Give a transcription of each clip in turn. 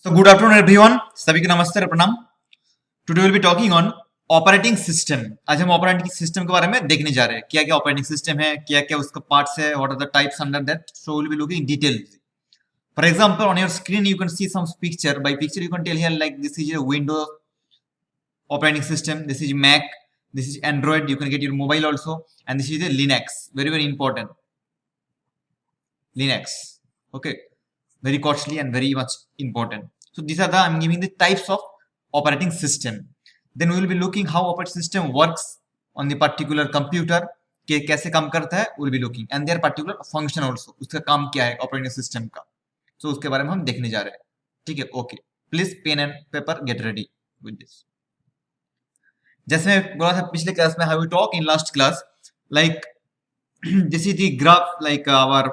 So good afternoon everyone, सभी को नमस्ते और प्रणाम। Today we'll be talking on operating system. आज हम ऑपरेटिंग सिस्टम के बारे में देखने जा रहे हैं, क्या क्या ऑपरेटिंग सिस्टम है, क्या क्या उसका पार्ट्स है, what are the types under that. So we'll be looking details. For example, on your screen you can see some picture. By picture you can tell here like this is a Windows operating system, this is Mac, this is Android. You can get your mobile also, and this is a Linux. Very important. Linux. Okay. Very costly and very much important. So these are the I'm giving the types of operating system. Then we will be looking how operating system works on the particular computer के कैसे काम करता है, we'll be looking and their particular function also, उसका काम क्या है operating system का। So उसके बारे में हम देखने जा रहे हैं, ठीक है। Okay, please pen and paper get ready with this. जैसे मैं बोला था पिछले क्लास में, how we talk in last class, like this is the graph like our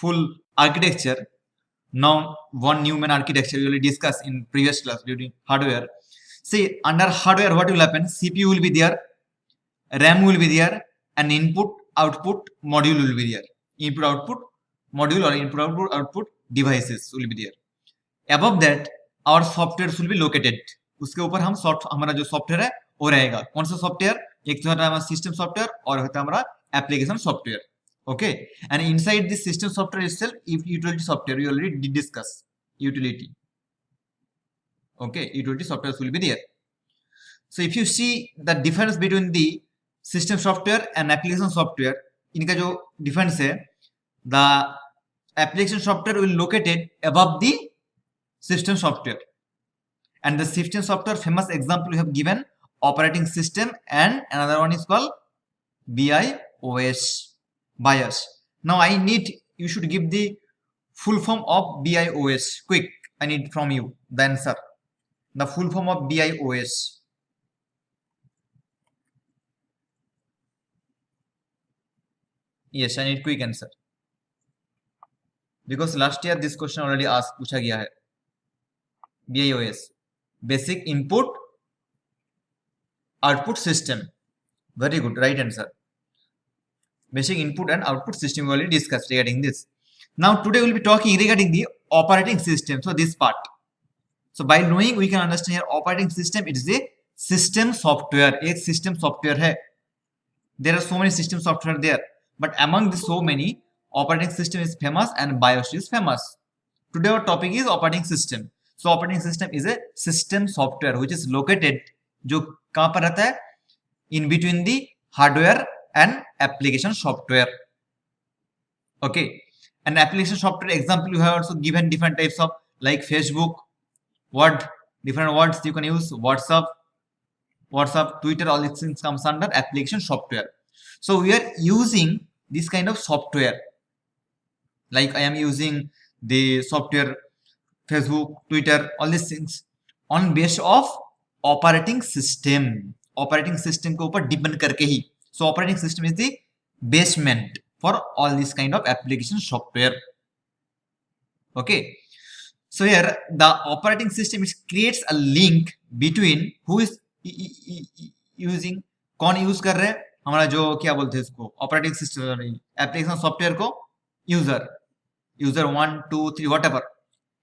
full architecture. Now one new main architecture we already discussed in previous class during hardware. See, under hardware what will happen, CPU will be there, RAM will be there, and input output module will be there. Input output module or input output devices will be there. Above that our software will be located. उसके ऊपर हम हमारा जो software है वो रहेगा। कौन सा सॉफ्टवेयर? एक तो हमारा सिस्टम सॉफ्टवेयर और होता है हमारा application software. Okay, and inside this system software itself, if utility software we already did discuss utility. Okay, utility software will be there. So if you see the difference between the system software and application software, इनका जो difference है, the application software will located above the system software, and the system software famous example we have given operating system, and another one is called BIOS. BIOS. Now I need you should give the full form of BIOS. Quick, I need from you the answer. The full form of BIOS. Yes, I need quick answer. Because last year this question already asked, पूछा गया है. BIOS, Basic Input Output System. Very good, right answer. Basic input and output system we already discussed regarding this. Now today we'll be talking regarding the operating system. So this part. So by knowing we can understand here operating system, it is a system software. एक system software है. There are so many system software there, but among the so many, operating system is famous and BIOS is famous. Today our topic is operating system. So operating system is a system software which is located, जो कहाँ पर रहता है? In between the hardware and application software. Okay, and application software example you have also given different types of like Facebook, Word, different words you can use, WhatsApp, Twitter, all these things comes under application software. So we are using this kind of software, like I am using the software Facebook, Twitter, all these things on base of operating system. Operating system के ऊपर depend करके ही. So operating system is the basement for all this kind of application software. Okay. So here the operating system creates a link between who is using, कौन use कर रहे हैं हमारा जो क्या बोलते हैं इसको ऑपरेटिंग सिस्टम एप्लीकेशन सॉफ्टवेयर को, user 1 2 3 whatever,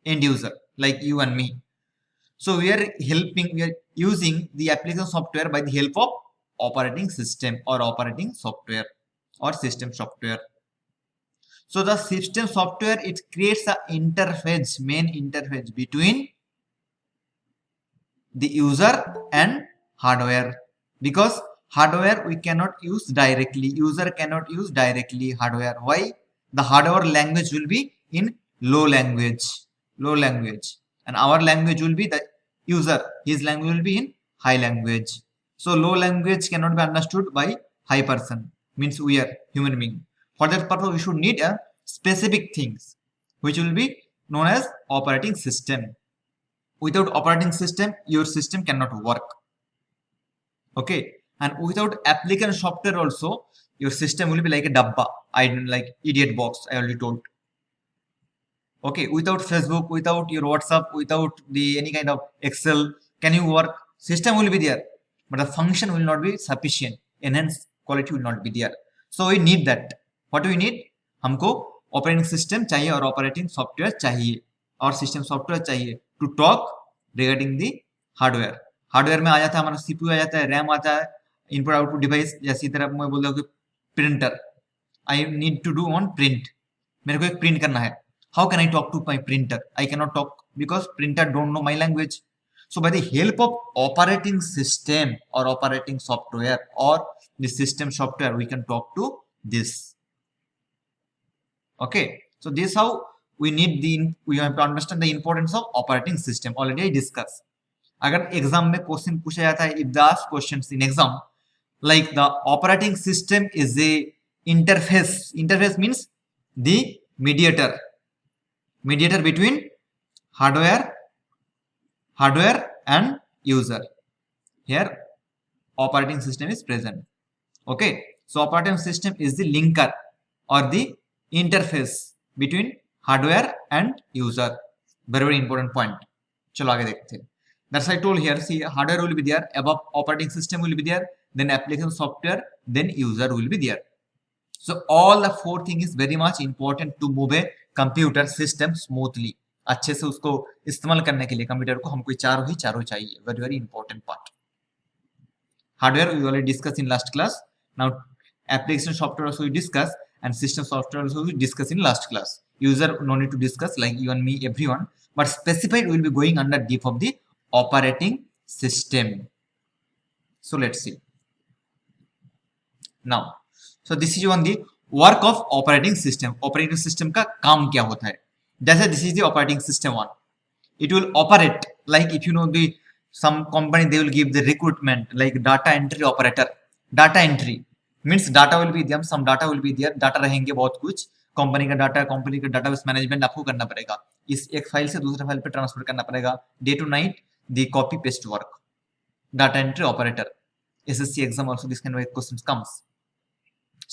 end user like you and me. So we are using the application software by the help of operating system or operating software or system software. So the system software, it creates a interface, main interface between the user and hardware, because hardware we cannot use directly, user cannot use directly hardware. Why? The hardware language will be in low language, and our language will be the user, his language will be in high language. So low language cannot be understood by high person, means we are human being. For that purpose we should need a specific things which will be known as operating system. Without operating system your system cannot work. Okay, and without application software also your system will be like a dabba, like idiot box, I already told. Okay, without Facebook, without your WhatsApp, without the any kind of Excel, can you work? System will be there, but the function will not be sufficient, enhanced quality will not be there. So we need that. What do we need? हमको operating system चाहिए और operating software चाहिए और system software चाहिए to talk regarding the hardware. Hardware में आ जाता है हमारा सीपीयू आ जाता है, रैम आता है, इनपुट आउटपुट डिवाइस, जैसी तरह मैं बोल रहा हूँ कि printer, I need to do on print, मेरे को एक प्रिंट करना है. How can I talk to my printer? I can not talk because printer don't know my language. So by the help of operating system or operating software or the system software, we can talk to this. Okay, so this how we need we have to understand the importance of operating system. Already I discussed. अगर exam में question पूछा जाता है, if they ask questions in exam like the operating system is a interface. Interface means the mediator between hardware and user. Here operating system is present. Okay, so operating system is the linker or the interface between hardware and user. Very important point. चलो आगे देखते हैं. That's I told here. See, hardware will be there, above operating system will be there, then application software, then user will be there. So all the four things is very much important to move a computer system smoothly. अच्छे से उसको इस्तेमाल करने के लिए computer को हमको चारों चाहिए. Very very important part. Hardware we already discuss in last class. Now application software also we discuss and system software also we discuss in last class. User no need to discuss like you and me everyone, but specified will be going under deep of the operating system. So let's see now. So this is on the work of operating system. Operating system का काम क्या होता है? That's this is the operating system one. It will operate like, if you know the some company, they will give the recruitment like data entry operator. Data entry means data will be there, some data will be there, data रहेंगे बहुत कुछ, company का data, company का database management आपको करना पड़ेगा, इस एक फाइल से दूसरे फाइल पे ट्रांसफर करना पड़ेगा, day to night the copy paste work. Data entry operator. SSC exam also this kind of questions comes.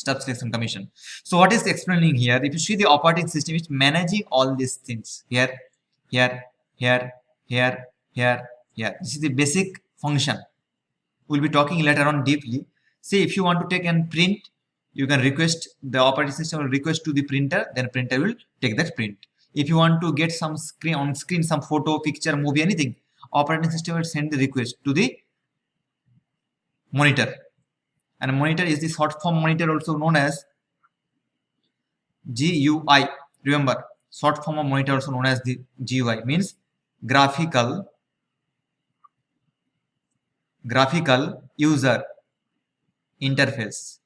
Staff Selection Commission. So what is explaining here? If you see the operating system, it's managing all these things here. This is the basic function. We'll be talking later on deeply. See, if you want to take and print, you can request, the operating system will request to the printer, then printer will take that print. If you want to get some on screen, some photo, picture, movie, anything, operating system will send the request to the monitor. And monitor is the short form monitor, also known as GUI. Remember, short form of monitor also known as the GUI, means graphical user interface.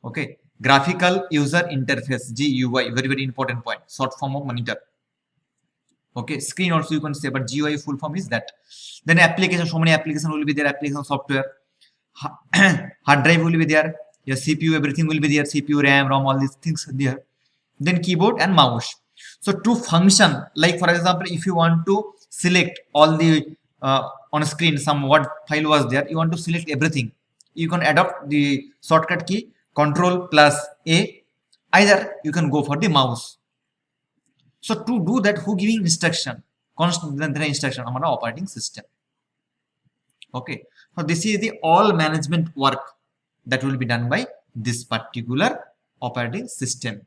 Okay, graphical user interface, GUI, very very important point. Short form of monitor. Okay, screen also you can say, but GUI full form is that. Then application, so many applications will be there, application software. Hard drive will be there, your CPU, everything will be there, CPU, RAM, ROM, all these things are there. Then keyboard and mouse. So to function, like for example, if you want to select all the on screen some Word file was there, you want to select everything, you can adopt the shortcut key Ctrl+A. Either you can go for the mouse. So to do that, who giving instruction? Constant instruction on our operating system. Okay, so this is the all management work that will be done by this particular operating system.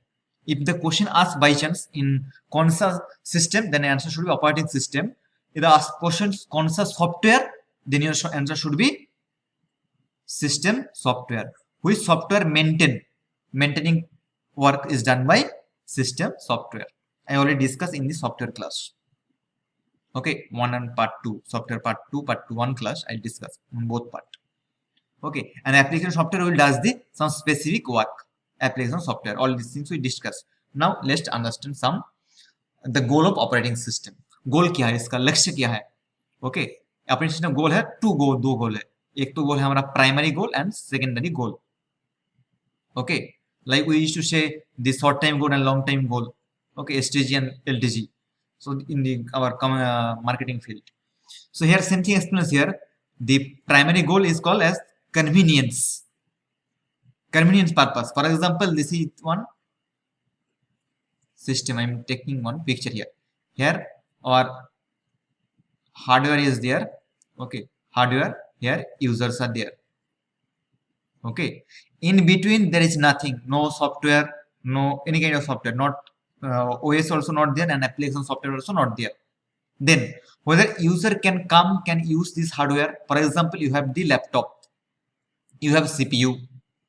If the question asks by chance in Consa system, then answer should be operating system. If the ask questions Consa software, then your answer should be system software. Which software maintaining work is done by system software. I already discussed in the software class. Okay, 1 and part 2, software part 2, part 2, 1 class I discussed on both part. Okay, and application software will does the some specific work. Application software, all these things we discussed. Now let's understand some the goal of operating system. गोल क्या है इसका, लक्ष्य क्या है? Okay, operating system गोल है, दो गोल है. एक तो गोल है हमारा primary goal and secondary goal. Okay, like we used to say the short time goal and long time goal. Okay, STG and LTG. So in the our marketing field. So here same thing explains here. The primary goal is called as convenience purpose. For example, this is one system. I am taking one picture here. Here our hardware is there. Okay, hardware, here users are there. Okay, in between there is nothing, no software, no any kind of software, not OS also not there and application software also not there. Then whether user can use this hardware. For example, you have the laptop, you have CPU,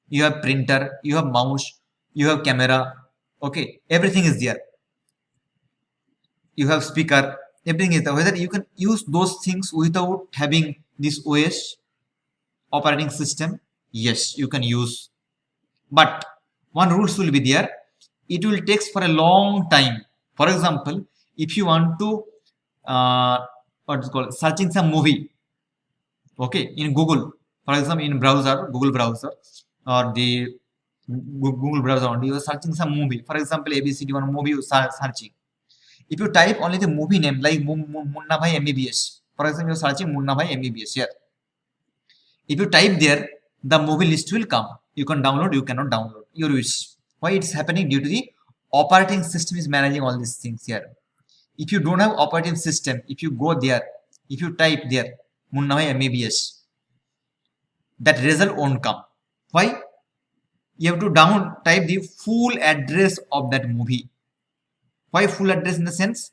you have printer, you have mouse, you have camera. Okay, everything is there. You have speaker, everything is there. Whether you can use those things without having this OS operating system, yes, you can use. But one rules will be there. It will takes for a long time. For example, if you want to what is called searching some movie, okay, in Google, for example, in browser, Google browser, or the Google browser only, you are searching some movie. For example, ABCD one movie you are searching. If you type only the movie name like Munna Bhai MBBS, for example, you are searching Munna Bhai MBBS here. If you type there, the movie list will come. You can download, you cannot download, your wish. Why it's happening? Due to the operating system is managing all these things here. If you don't have operating system, if you go there, if you type there Munna Bhai MBBS, that result won't come. Why? You have to type the full address of that movie. Why full address? In the sense,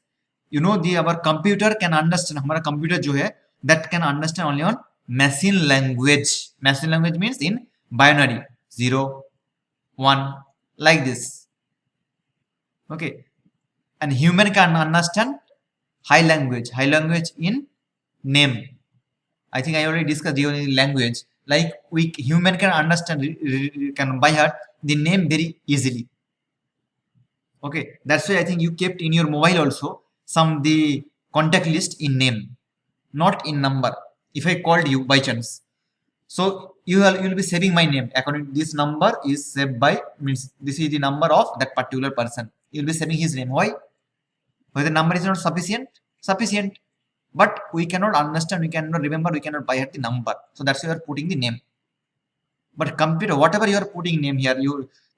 you know, our computer can understand, हमारा computer जो है, that can understand only on machine language. Machine language means in binary 0, 1, like this. Okay, and human can understand high language in name. I think I already discussed the language. Like human can understand, can by heart the name very easily. Okay, that's why I think you kept in your mobile also some the contact list in name, not in number. If I called you by chance, so you will be saving my name according to this number is saved by, means this is the number of that particular person. You will be saving his name. Why? Whether the number is not sufficient, but we cannot understand, we cannot remember, we cannot by heart the number. So that's why you are putting the name. But computer, whatever you are putting name here,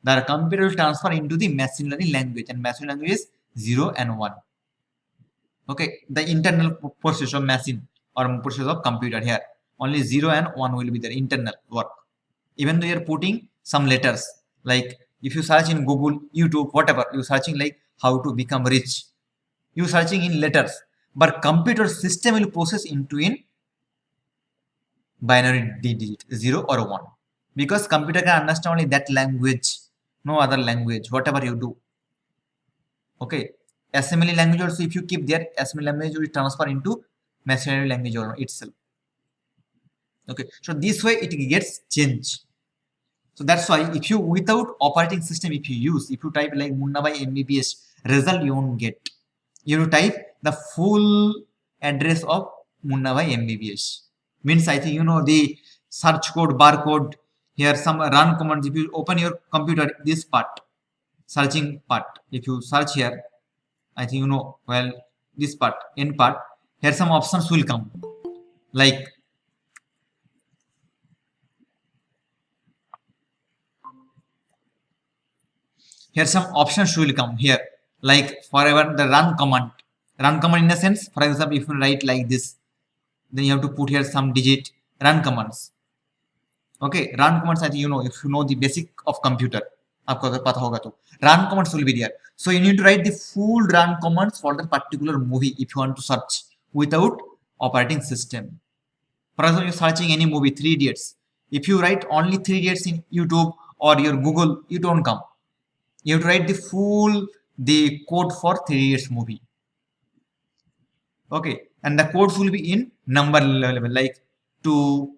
the computer will transfer into the machine learning language, and machine language is 0 and 1. Okay, the internal process of machine or process of computer here, only 0 and 1 will be the internal work. Even though you are putting some letters, like if you search in Google, YouTube, whatever, you searching like how to become rich, you searching in letters, but computer system will process into in binary digit 0 or 1, because computer can understand only that language, no other language, whatever you do. Okay, assembly language also, if you keep there, assembly language will transfer into machine language itself. Okay, so this way it gets changed. So that's why if you without operating system, if you type like Munna Bhai MBBS, result you won't get. You have to type the full address of Munna Bhai MBBS. Means I think you know the search code, barcode, here some run commands. If you open your computer, this part, searching part, if you search here, I think you know, well, this part, end part, here some options will come, like here some options will come here, like forever the run command in a sense. For example, if you write like this, then you have to put here some digit, run commands. Okay, run commands, I think you know, if you know the basic of computer, आपको अगर पता होगा तो run commands will be there. So you need to write the full run commands for the particular movie if you want to search without operating system. For example, you're searching any movie, 3 Idiots. If you write only 3 Idiots in YouTube or your Google, you don't come. You have to write the code for 3 Idiots movie. Okay, and the codes will be in number level, like 2,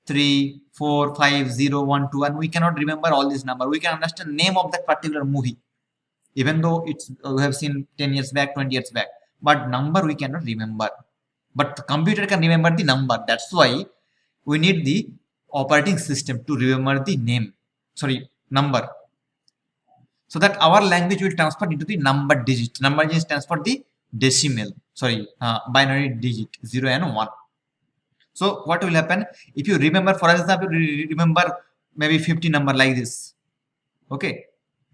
3, 4, 5, 0, 1, 2, and we cannot remember all this number. We can understand name of that particular movie, even though it's we have seen 10 years back, 20 years back, but number we cannot remember. But the computer can remember the number. That's why we need the operating system to remember the number, so that our language will transfer into the number digit. Number digit stands for the decimal, binary digit 0 and 1. So what will happen if you remember, for example, remember maybe 50 number like this. Okay,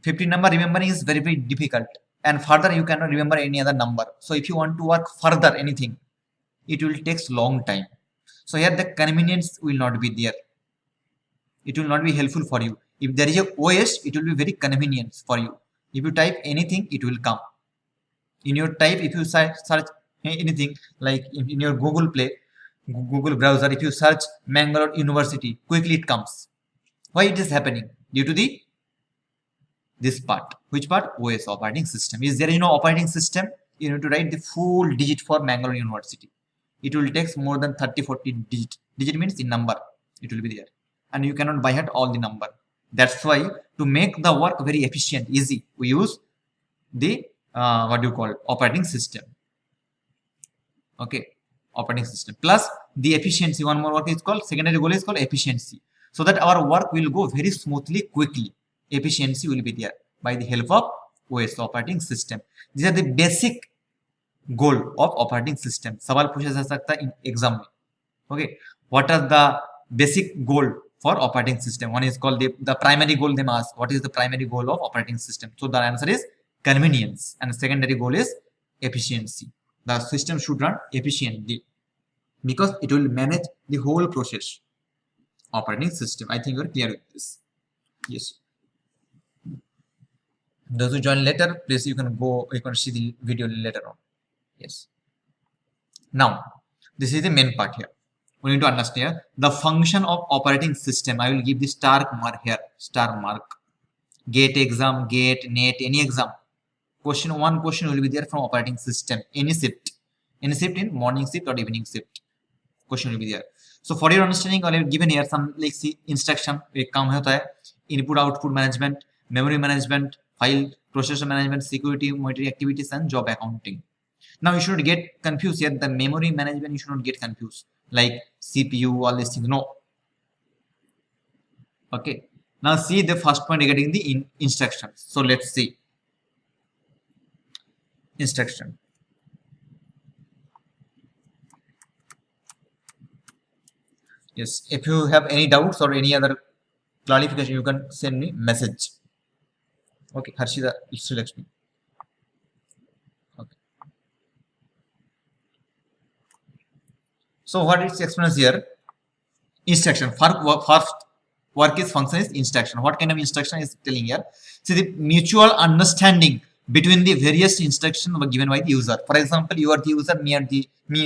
50 number remembering is very difficult, and further you cannot remember any other number. So if you want to work further anything, it will take long time. So here the convenience will not be there. It will not be helpful for you. If there is a OS, it will be very convenient for you. If you type anything, it will come. In your type, if you search anything, like in your Google browser, if you search Mangalore University, quickly it comes. Why it is happening? Due to the this part. Which part? OS, operating system. Is there operating system? You need to write the full digit for Mangalore University. It will take more than 30-40 digit. Digit means the number. It will be there. And you cannot by heart all the number. That's why to make the work very efficient, easy, we use the operating system. Okay, operating system plus the efficiency. One more work is called, secondary goal is called efficiency, so that our work will go very smoothly, quickly. Efficiency will be there by the help of OS, operating system. These are the basic goal of operating system. सवाल पूछा जा सकता है in exam में. Okay, what are the basic goal for operating system? One is called the primary goal. They ask what is the primary goal of operating system. So the answer is convenience, and secondary goal is efficiency. The system should run efficiently because it will manage the whole process. Operating system. I think you are clear with this. Yes. Those who join later, please you can see the video later on. Yes. Now, this is the main part here. We need to understand the function of operating system. I will give the star mark here. Star mark. GATE exam, GATE, NET, any exam. One question will be there from operating system. Any shift in morning shift or evening shift. Question will be there. So for your understanding, I have given here some like see instruction. एक काम होता है input output management, memory management, file processor management, security, monitoring activities, and job accounting. Now you should get confused here. The memory management you should not get confused like CPU, all these things. No. Okay. Now see the first point regarding the instructions. So let's see. Instruction. Yes, if you have any doubts or any other clarification, you can send me message. Okay, Harshida Lakshmi. Okay. So what is explained here? Instruction. First work is function is instruction. What kind of instruction is telling here? See the mutual understanding between the various instructions given by the user. For example, you are the user, me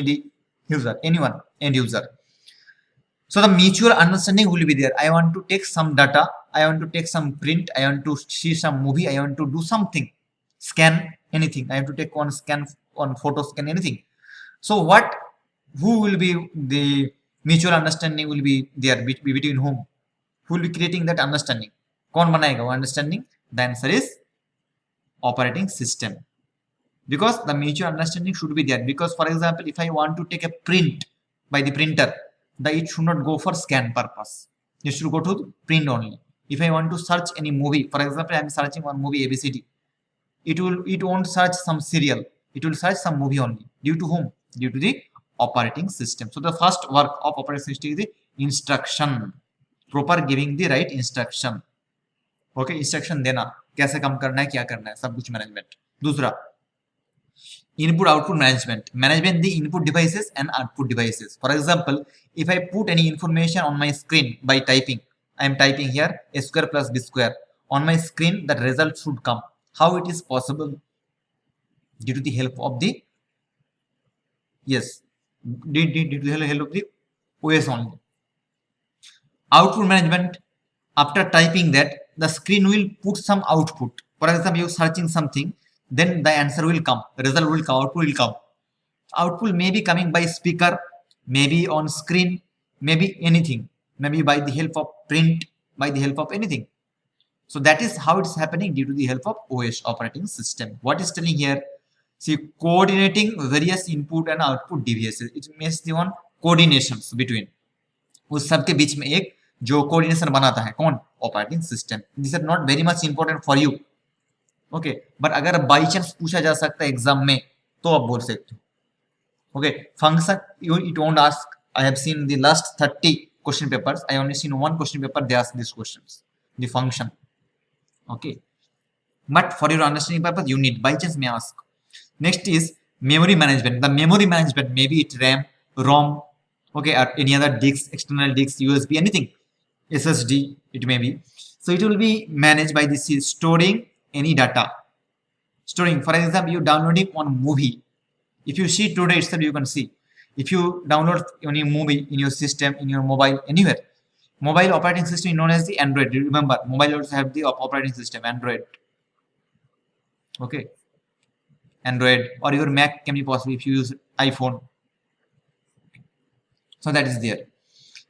the user, anyone, end user. So the mutual understanding will be there. I want to take some data, I want to take some print, I want to see some movie, I want to do something, scan anything, I have to take one scan, one photo scan, anything. So who will be the mutual understanding will be there between whom? Who will be creating that understanding? कौन बनाएगा वो understanding? The answer is operating system, because the mutual understanding should be there. Because for example, if I want to take a print by the printer, it should not go for scan purpose, it should go to print only. If I want to search any movie, for example, I am searching one movie ABCD, it won't search some serial, it will search some movie only. Due to whom? Due to the operating system. So the first work of operating system is the instruction, proper giving the right instruction. Okay, instruction देना, कैसे काम करना है, क्या करना है, सब कुछ मैनेजमेंट. दूसरा, input output management the input devices and output devices. For example, if I put any information on my screen by typing, I am typing here a square plus b square on my screen, that result should come. How it is possible? Due to the help of the due to the help of the OS only. Output management, after typing that, the screen will put some output. For example, you are searching something, then the answer will come, the result will come, output will come. Output may be coming by speaker, maybe on screen, maybe anything, maybe by the help of print, by the help of anything. So that is how it's happening due to the help of OS, operating system. What is telling here? See, coordinating various input and output devices. It means the one coordinations between. उस सब के बीच में एक जो coordination बनाता है कौन? Operating system. This are not very much important for you. Okay, but अगर बाई चांस पूछा जा सकता है एग्जाम में तो आप बोल सकते हो. Okay, function it won't ask. I have seen the last 30 question papers, I only seen one question paper they ask these questions, the function. Okay, but for your understanding purpose you need by chance may ask. Next is memory management. The memory management, maybe it RAM, ROM, okay, or any other disks, external disks, USB, anything, SSD it may be. So it will be managed by this storing any data. Storing, for example, you downloading one movie. If you see today itself, you can see. If you download any movie in your system, in your mobile, anywhere, mobile operating system is known as the Android. Remember, mobile also have the operating system, Android. Okay. Android or your Mac can be possible if you use iPhone. So that is there.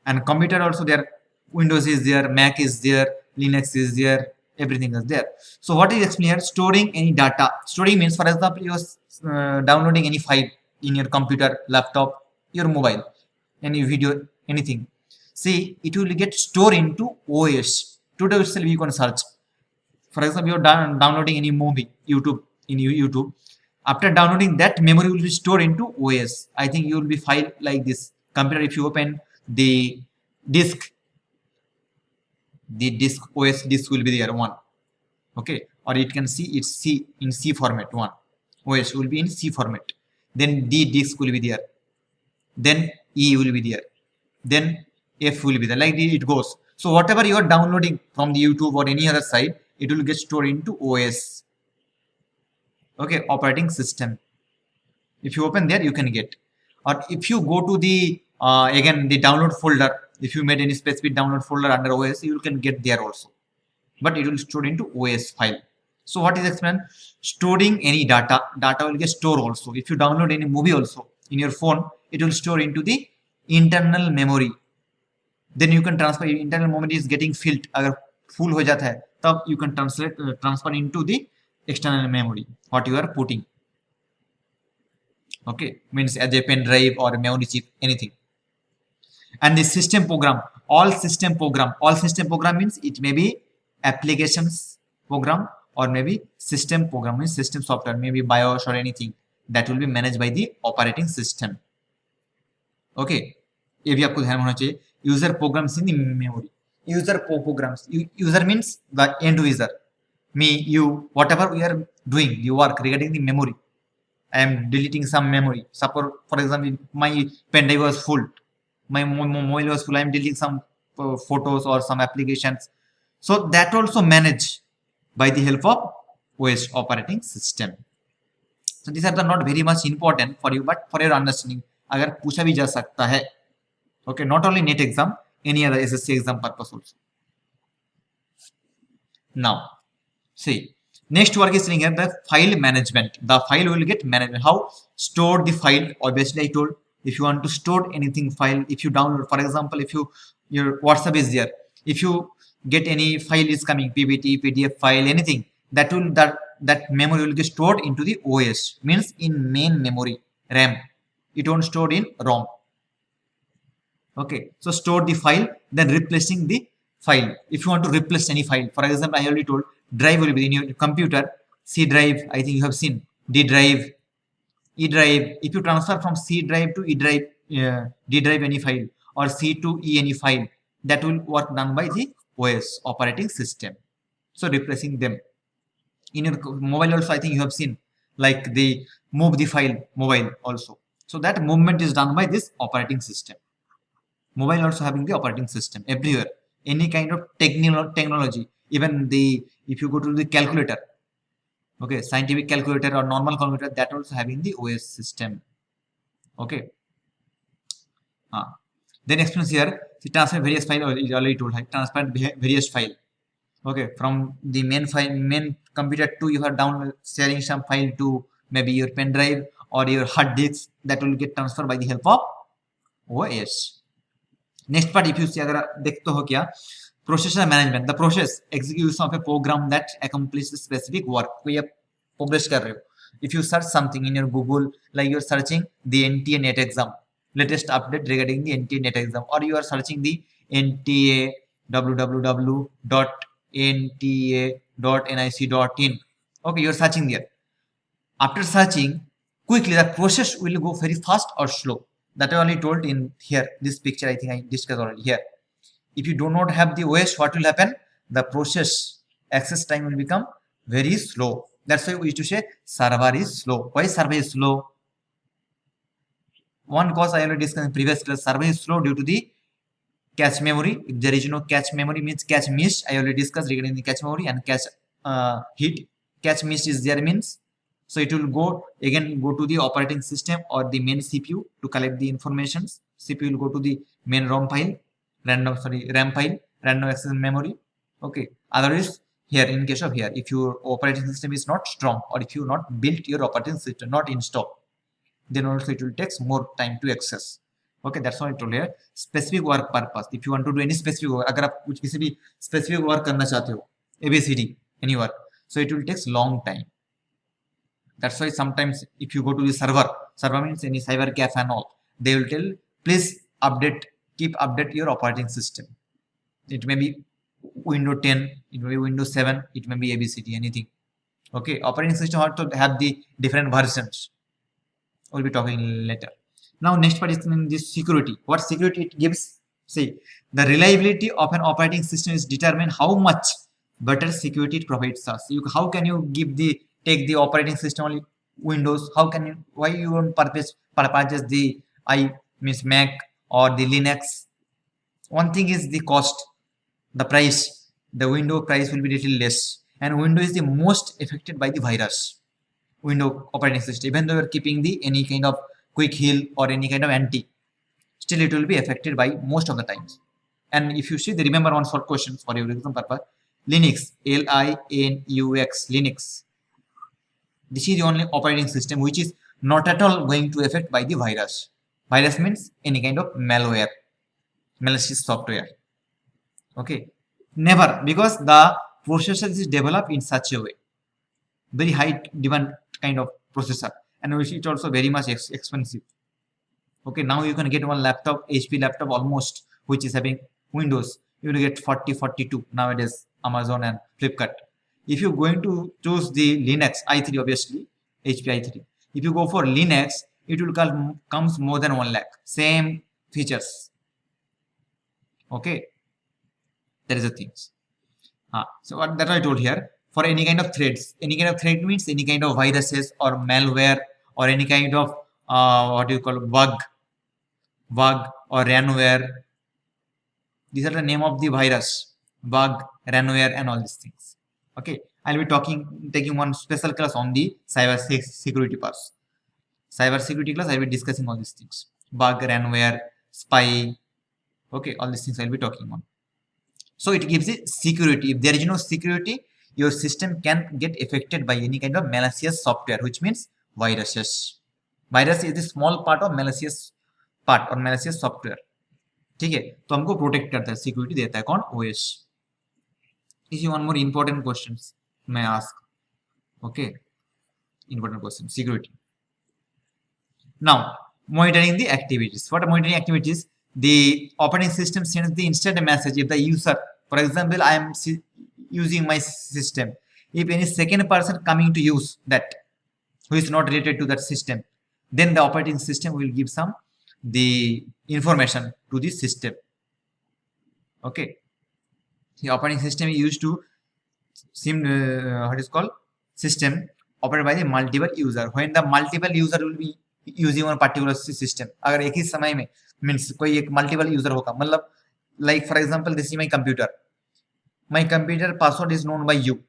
And computer also there. Windows is there, Mac is there, Linux is there, everything is there. So what is explained here? Storing any data. Storing means, for example, you are downloading any file in your computer, laptop, your mobile, any video, anything. See, it will get stored into OS. Today itself you can search. For example, you are downloading any movie, YouTube, in YouTube. After downloading, that memory will be stored into OS. I think you will be file like this. Computer, if you open the disk OS disk will be there, one. Okay, or it can see it's C in C format, one. OS will be in C format. Then D disk will be there. Then E will be there. Then F will be there. Like it goes. So whatever you are downloading from the YouTube or any other site, it will get stored into OS. Okay, operating system. If you open there, you can get. Or if you go to the again the download folder, if you made any specific download folder under OS, you can get there also. But it will store into OS file. So what is explained? Storing any data. Data will get stored also. If you download any movie also in your phone, it will store into the internal memory. Then you can transfer. Internal memory is getting filled. अगर full हो जाता है, तब you can transfer into the external memory. What you are putting. Okay, means as a pen drive or a memory chip, anything. And the system program, all system program means it may be applications program or maybe system program, means system software, maybe BIOS or anything that will be managed by the operating system. Okay, ये भी आपको ध्यान होना चाहिए. User programs in the memory. User programs. User means the end user. Me, you, whatever we are doing, the work regarding the memory. I am deleting some memory. Suppose, for example, my pen drive was full. My mobile was full. I am deleting some photos or some applications. So that also managed by the help of OS operating system. So these are the not very much important for you, but for your understanding, अगर पूछा भी जा सकता है. Okay, not only NET exam, any other SSC exam purpose also. Now, see, next work is saying here the file management. The file will get managed. How? Store the file. Obviously, I told if you want to store anything file, if you download, for example, if your WhatsApp is there, if you get any file is coming, PPT, PDF file, anything, that memory will get stored into the OS. Means in main memory, RAM. It won't store in ROM. Okay, so store the file, then replacing the file. If you want to replace any file, for example, I already told drive will be in your computer. C drive, I think you have seen. D drive, E drive. If you transfer from C drive to E drive, D drive any file, or C to E any file, that will work done by the OS operating system. So replacing them. In your mobile also, I think you have seen, like they move the file mobile also. So that movement is done by this operating system. Mobile also having the operating system everywhere. Any kind of technology, even if you go to the calculator, okay, scientific calculator or normal calculator, that also having the OS system. Okay. Then explains here, the transfer various file, already told, like transfer various file. Okay, from the main computer to you are sharing some file to maybe your pen drive or your hard disk, that will get transferred by the help of OS. Next part, if you see, अगर देखते हो क्या, processor management, the process execution of a program that accomplishes specific work. कोई आप progress कर रहे हो. If you search something in your Google, like you are searching the NTA NET exam, latest update regarding the NTA NET exam, or you are searching the NTA www.nta.nic.in. Okay, you are searching there. After searching, quickly the process will go very fast or slow. That I only told in here, this picture I think I discussed already here. If you do not have the OS, what will happen? The process access time will become very slow. That's why we used to say server is slow. Why server is slow? One cause I already discussed in previous class, server is slow due to the cache memory. If there is no cache memory, means cache miss. I already discussed regarding the cache memory and cache hit. catch miss is there means, so it will go to the operating system or the main CPU to collect the informations. CPU will go to the main RAM file, RAM file, random access memory. Okay. Otherwise, here in case of here, if your operating system is not strong, or if you not built your operating system, not install, then also it will take more time to access. Okay, that's why I told here specific work purpose. If you want to do any specific work, अगर आप कुछ किसी भी specific work करना चाहते हो, ABCD any work, so it will take long time. That's why sometimes if you go to the server means any cyber cafe and all, they will tell please keep update your operating system. It may be Windows 10, it may be Windows 7, it may be ABCD, anything. Okay, operating system also have the different versions. We'll be talking later. Now next part is in this security. What security it gives? See, the reliability of an operating system is determined how much better security it provides us. How can you take the operating system only Windows? Why you won't purchase the Mac or the Linux? One thing is the cost, the price. The Windows price will be little less, and Windows is the most affected by the virus. Windows operating system, even though you're keeping any kind of quick heal or any kind of anti, still it will be affected by most of the times. And if you see, remember one short questions for your exam purpose. Linux, Linux, Linux. This is the only operating system which is not at all going to affect by the virus. Virus means any kind of malware, malicious software. Okay, never, because the processor is developed in such a way, very high demand kind of processor, and it's also very much expensive. Okay, now you can get one laptop, HP laptop almost, which is having Windows. You will get 40-42 nowadays, Amazon and Flipkart. If you're going to choose the Linux i3, obviously HP i3. If you go for Linux, it will comes more than 1 lakh. Same features. Okay, that is the things. So that I told here. For any kind of threats, any kind of threat means any kind of viruses or malware or any kind of what do you call bug or ranware. These are the name of the virus, bug, ranware, and all these things. Okay, I'll be taking one special class on the cyber security parts. Cyber security class, I'll be discussing all these things: bug, ranware, spy. Okay, all these things I'll be talking on. So it gives it security. If there is no security, your system can get affected by any kind of malicious software, which means viruses. Virus is the small part of malicious part or malicious software. ठीक है, तो हमको protect करता है, security देता है कौन? OS. इसी वन मोर इंपॉर्टेंट क्वेश्चंस मैं ask. Okay, important question, security. Now monitoring the activities. What are monitoring activities? The operating system sends the instant message if the user, for example, I am using my system. If any second person coming to use that who is not related to that system, then the operating system will give the information to the system. Okay, the operating system is used to what is called system operated by the multiple user. When the multiple user will be using one particular system, अगर एक ही समय में means कोई एक multiple user होगा, मतलब like for example this is my computer. My computer password is known by you.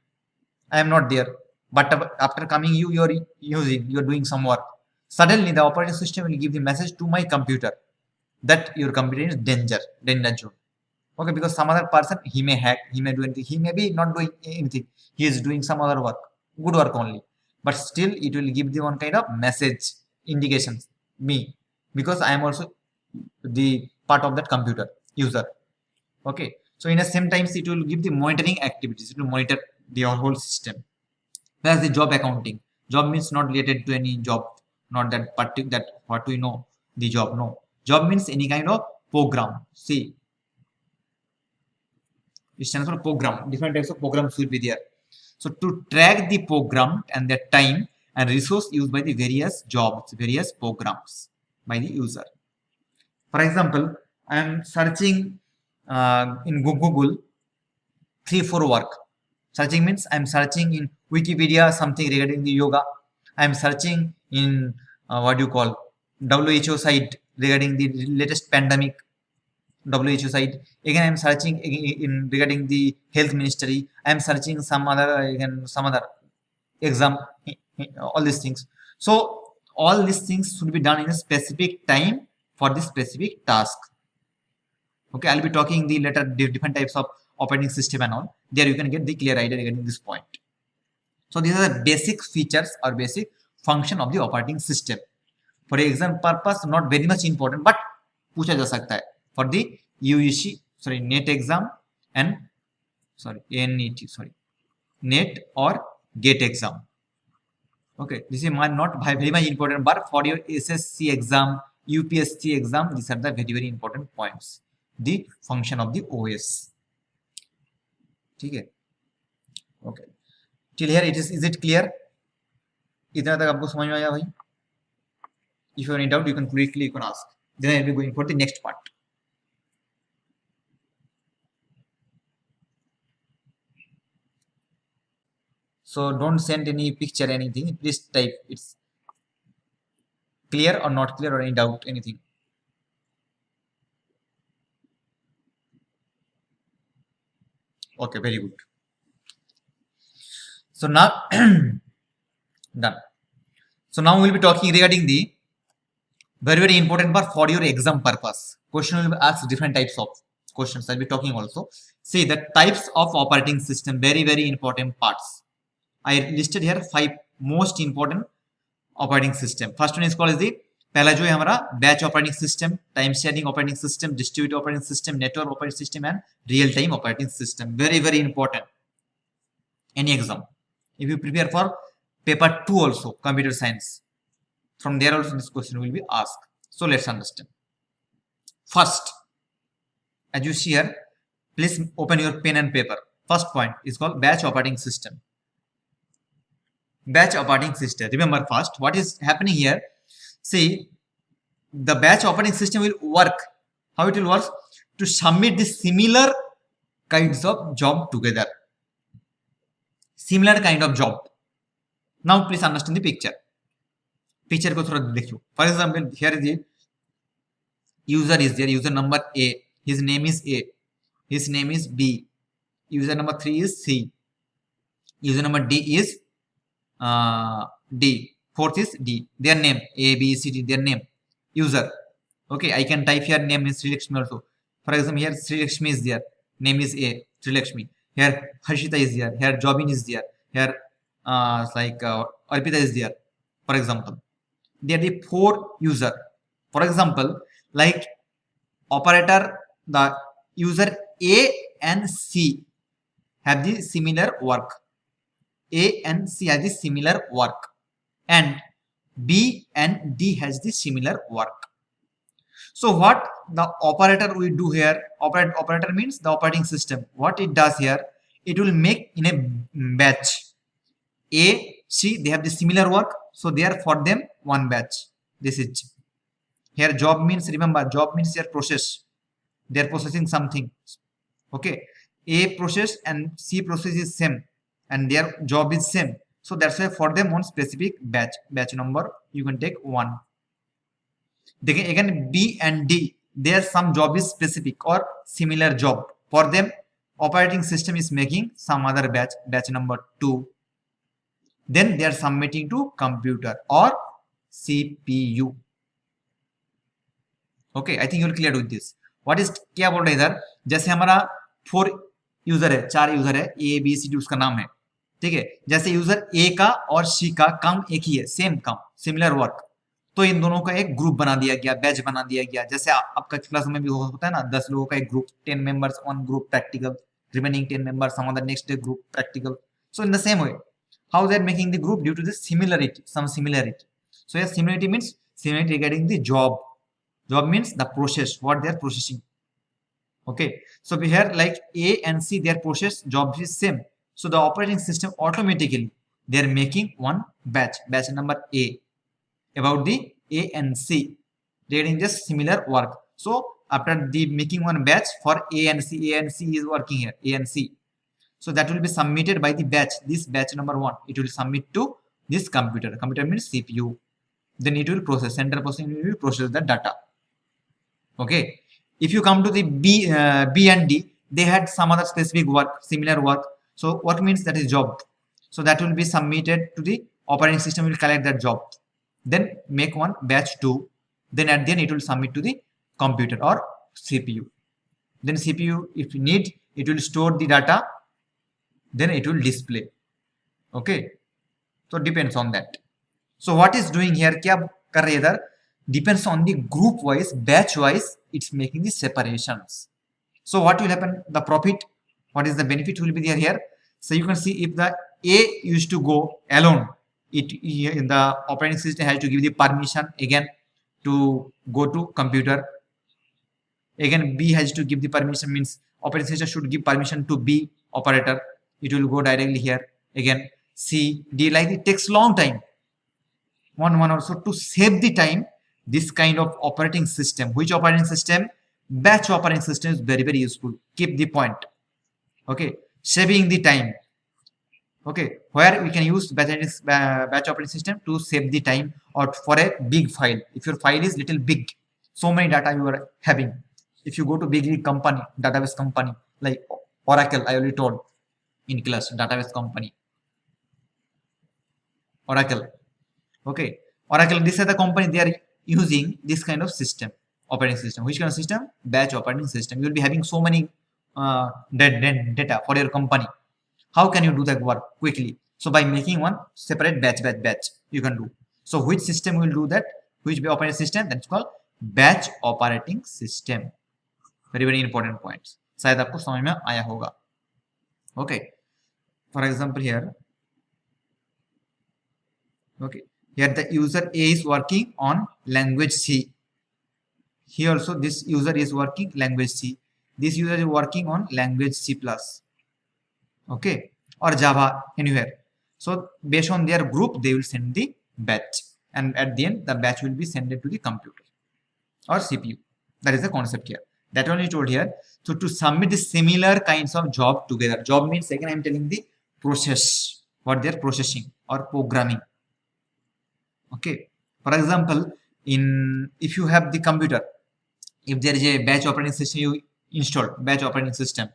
I am not there, but after coming you are doing some work. Suddenly the operating system will give the message to my computer that your computer is danger zone. Okay, because some other person, he may hack, he may do anything, he may be not doing anything, he is doing some other work, good work only, but still it will give the one kind of message indications me, because I am also the part of that computer user. Okay, so in the same times it will give the monitoring activities, it will monitor the whole system. Whereas the job accounting, job means not related to any job, not that what we know the job. No, job means any kind of program. See, it stands for program. Different types of programs will be there. So to track the program and the time and resource used by the various jobs, various programs by the user. For example, I am searching in Google 3-4 work. Searching means I am searching in Wikipedia something regarding the yoga. I am searching in what do you call WHO site regarding the latest pandemic. WHO site. Again, I am searching in regarding the health ministry. I am searching some other exam, all these things. So all these things should be done in a specific time for this specific task. Okay, I'll be talking the later different types of operating system and all. There you can get the clear idea regarding this point. So these are the basic features or basic function of the operating system. For exam purpose, not very much important, but पूछा जा सकता है for the UEC, sorry, NET exam and sorry NET, sorry, NET or GATE exam. Okay, this is not very much important, but for your SSC exam, UPSC exam, these are the very important points. The function of the OS. ठीक है? Okay. Till here is it clear? इतना तक आपको समझ में आया भाई? If you have any doubt, you can quickly ask. Then I will be going for the next part. So don't send any picture, anything. Please type it's clear or not clear or any doubt, anything. Okay, very good. So now done. So now we'll be talking regarding the very important part for your exam purpose. Question will be asked different types of questions. I'll be talking also. See the types of operating system, very important parts. I listed here 5 most important operating system. First one is called as the पहला जो है हमारा batch operating system, time sharing operating system, distributed operating system, network operating system and real time operating system. Very important. Any exam, if you prepare for paper 2 also, computer science, from there also this question will be asked. So let's understand. First, as you see here, please open your pen and paper. First point is called batch operating system. Batch operating system. Remember first what is happening here. See, the batch operating system will work. How it will work? To submit the similar kinds of job together. Similar kind of job. Now please understand the picture. Picture को थोड़ा देखियो. For example, here is the user is there. User number A. His name is A. His name is B. User number 3 is C. User number D is D. Fourth is D. Their name A, B, C, D. Their name. User. Okay, I can type here name is Sri Lakshmi also. For example, here Sri Lakshmi is there. Name is A. Sri Lakshmi. Here Harshita is there. Here Jobin is there. Here Arpita is there. For example, they are the 4 user. For example, like operator, the user A and C have the similar work. A and C have the similar work. And B and D has the similar work. So what the operator will do here, operator means the operating system. What it does here, it will make in a batch. A, C, they have the similar work, so they are for them one batch. This is here. Job means, remember, job means their process. They are processing something. Okay, A process and C process is same, and their job is same. So that's why for them one specific batch number you can take 1. Again B and D, their some job is specific or similar job. For them operating system is making some other batch number 2. Then they are submitting to computer or CPU. Okay, I think you will clear with this. What is क्या बोल रहे हैं इधर, जैसे हमारा 4 user है, 4 user है, A B C D उसका नाम है. ठीक है, जैसे यूजर ए का और सी का काम एक ही है, सेम काम, सिमिलर वर्क, तो इन दोनों का एक ग्रुप बना दिया गया, बैच बना दिया गया. जैसे आपका क्लास में भी होता है ना, 10 लोगों का एक ग्रुप, 10 members one group practical, remaining 10 members some other next day group practical. So in the same way, how they are making the group due to the similarity, some similarity. So here similarity means similarity regarding the job. Job means the process, what they are processing. Okay, so we here like A and C, their process job is same. So the operating system automatically they are making one batch number A about the A and C. They are in just similar work. So after the making one batch for A and C is working here, A and C. So that will be submitted by the batch. This batch number 1, it will submit to this computer. Computer means CPU. Then it will process. Central processing will process the data. Okay, if you come to the B and D, they had some other specific work, similar work. So work means that is job. So that will be submitted to the operating system, will collect that job, then make one batch 2, then at the end it will submit to the computer or CPU. Then CPU, if you need, it will store the data, then it will display. Okay, so depends on that. So what is doing here, क्या कर रहे इधर, depends on the group wise, batch wise, it's making the separations. So what will happen, the profit, what is the benefit will be there here. So you can see if the A used to go alone, it in the operating system has to give the permission again to go to computer. Again B has to give the permission, means operating system should give permission to B operator, it will go directly here. Again C, D, like it takes long time, one also. To save the time, this kind of operating system, which operating system, batch operating system, is very useful. Keep the point. Okay, saving the time. Okay, where we can use batch operating system to save the time, or for a big file. If your file is little big, so many data you are having. If you go to big company, database company like Oracle, I already told in class, database company, Oracle. Okay, Oracle, this is the company, they are using this kind of system, operating system. Which kind of system? Batch operating system. You will be having so many data for your company. How can you do that work quickly? So by making one separate batch, you can do. So which system will do that? Which operating system? That's called batch operating system. Very important points. शायद आपको समझ में आया होगा. Okay. For example here. Okay. Here the user A is working on language C. Here also this user is working language C. This user is working on language C+. Okay, or Java, anywhere. So based on their group, they will send the batch, and at the end the batch will be sent to the computer or CPU. That is the concept here. That one is told here. So to submit the similar kinds of job together. Job means, again I am telling the process, what they are processing or programming. Okay, for example, if you have the computer, if there is a batch operating system you install, batch operating system.